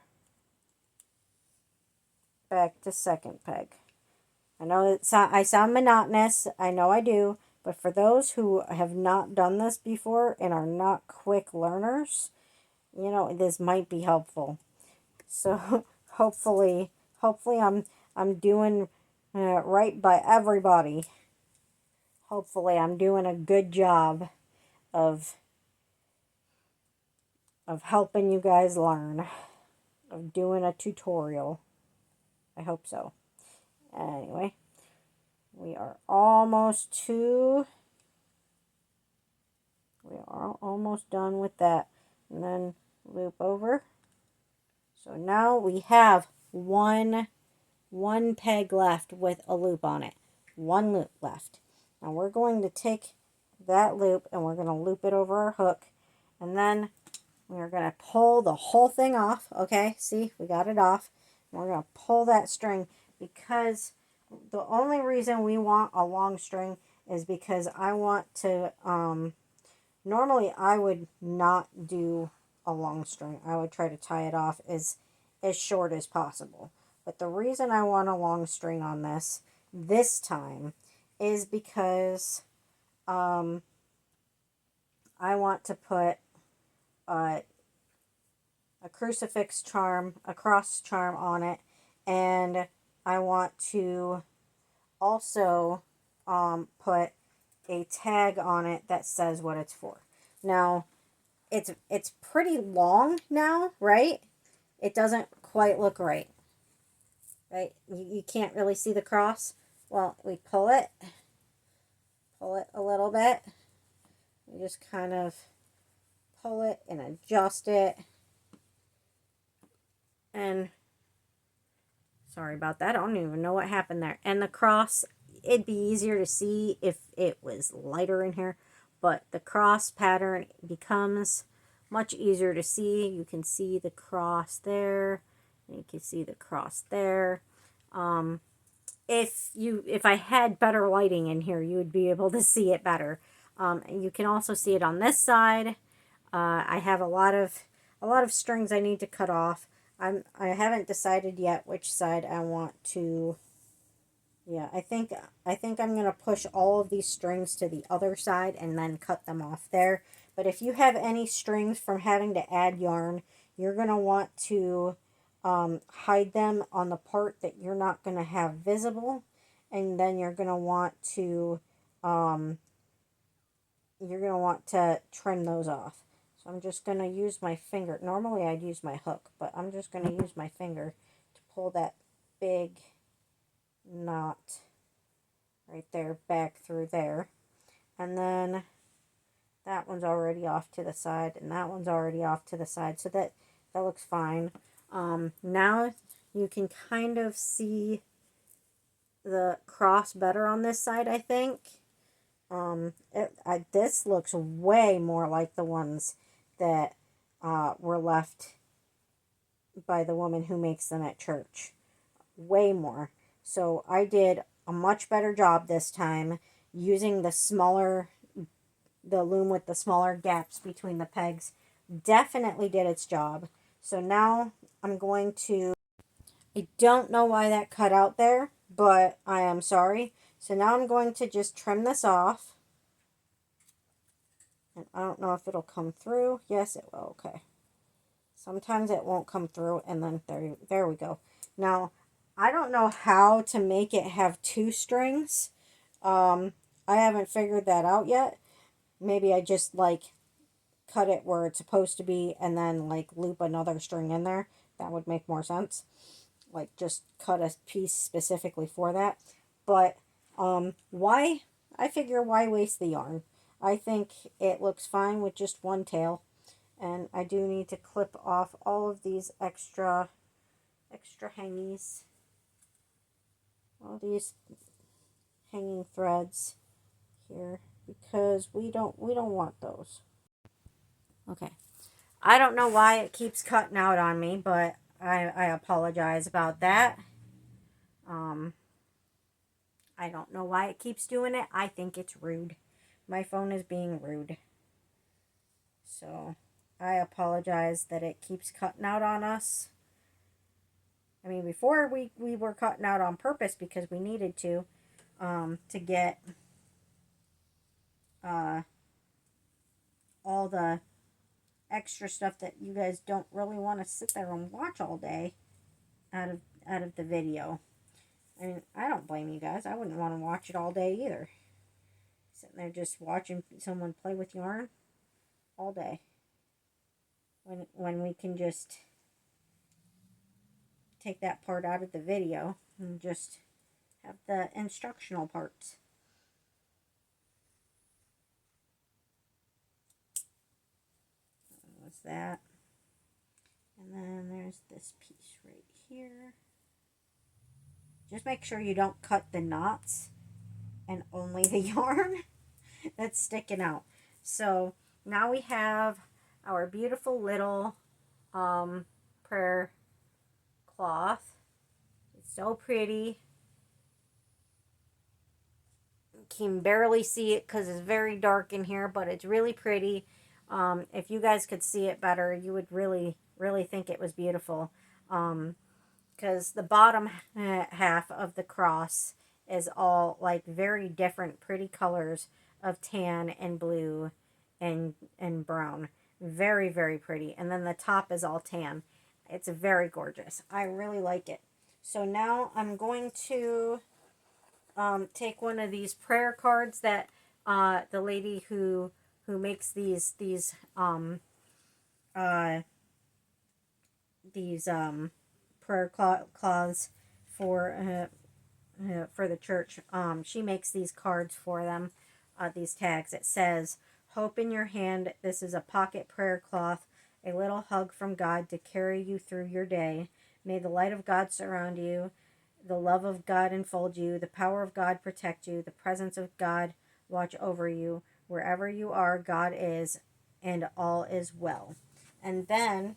back to second peg. I know I sound monotonous, I know I do, but for those who have not done this before and are not quick learners, you know, this might be helpful. So hopefully I'm doing right by everybody. Hopefully I'm doing a good job of helping you guys learn, of doing a tutorial. I hope so. Anyway, we are almost done with that. And then loop over. So now we have one peg left with a loop on it. 1 loop left. Now we're going to take that loop and we're going to loop it over our hook, and then we're going to pull the whole thing off. Okay, see, we got it off. We're going to pull that string, because the only reason we want a long string is because I want to, normally I would not do a long string. I would try to tie it off as short as possible. But the reason I want a long string on this time is because I want to put a crucifix charm, a cross charm on it, and I want to also put a tag on it that says what it's for. Now, it's pretty long now, right? It doesn't quite look right. right? You can't really see the cross. Well, we pull it a little bit. We just kind of pull it and adjust it. And sorry about that. I don't even know what happened there. And the cross, it'd be easier to see if it was lighter in here, but the cross pattern becomes much easier to see. You can see the cross there, and you can see the cross there. If I had better lighting in here, you would be able to see it better. And you can also see it on this side. I have a lot of strings I need to cut off. I haven't decided yet which side I want to. Yeah, I think I'm going to push all of these strings to the other side and then cut them off there. But if you have any strings from having to add yarn, you're going to want to hide them on the part that you're not going to have visible, and then you're going to want to trim those off. So I'm just going to use my finger. Normally I'd use my hook, but I'm just going to use my finger to pull that big knot right there back through there. And then that one's already off to the side, and that one's already off to the side, so that looks fine. Now you can kind of see the cross better on this side, I think. This looks way more like the ones that were left by the woman who makes them at church. Way more. So I did a much better job this time using the loom with the smaller gaps between the pegs. Definitely did its job. So now I'm going to, I don't know why that cut out there, but I am sorry. So now I'm going to just trim this off. And I don't know if it'll come through. Yes, it will. Okay. Sometimes it won't come through, and then there we go. Now, I don't know how to make it have two strings. I haven't figured that out yet. Maybe I just like cut it where it's supposed to be and then like loop another string in there. That would make more sense. Like just cut a piece specifically for that. But why? I figure why waste the yarn? I think it looks fine with just one tail. And I do need to clip off all of these extra hangies. All these hanging threads here, because we don't want those. Okay. I don't know why it keeps cutting out on me, but I apologize about that. I don't know why it keeps doing it. I think it's rude. My phone is being rude. So I apologize that it keeps cutting out on us. I mean, before we were cutting out on purpose because we needed to get all the extra stuff that you guys don't really want to sit there and watch all day out of the video. I mean, I don't blame you guys. I wouldn't want to watch it all day either. Sitting there just watching someone play with yarn all day. When we can just take that part out of the video and just have the instructional parts. What's that? And then there's this piece right here. Just make sure you don't cut the knots and only the yarn that's sticking out. So now we have our beautiful little prayer cloth. It's so pretty. You can barely see it because it's very dark in here, but it's really pretty. If you guys could see it better, you would really think it was beautiful. Because the bottom half of the cross is all like very different pretty colors of tan and blue and brown. Very pretty. And then the top is all tan. It's very gorgeous. I really like it. So now I'm going to take one of these prayer cards that the lady who makes these prayer cloths for the church. She makes these cards for them, these tags. It says, "Hope in your hand. This is a pocket prayer cloth, a little hug from God to carry you through your day. May the light of God surround you, the love of God enfold you, the power of God protect you, the presence of God watch over you. Wherever you are, God is, and all is well." And then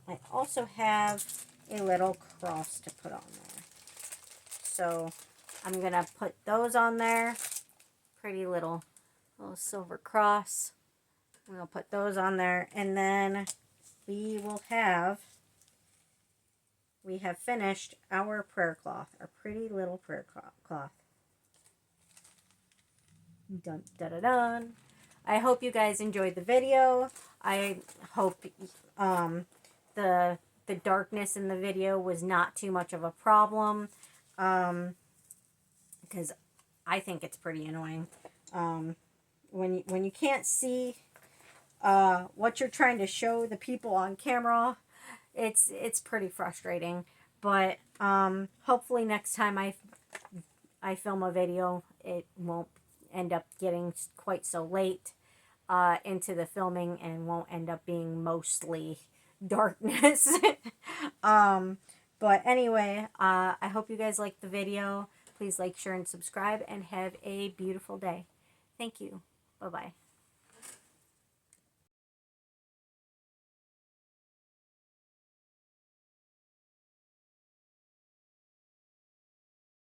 I also have a little cross to put on there. So I'm going to put those on there. Pretty little silver cross. I'm going to put those on there. And then we have finished our prayer cloth, our pretty little prayer cloth. Dun, dun, dun, dun. I hope you guys enjoyed the video. I hope the darkness in the video was not too much of a problem, because I think it's pretty annoying when you can't see what you're trying to show the people on camera. It's pretty frustrating. But hopefully next time I film a video, it won't end up getting quite so late into the filming and won't end up being mostly darkness. But anyway, I hope you guys liked the video. Please like, share, and subscribe, and have a beautiful day. Thank you. Bye-bye.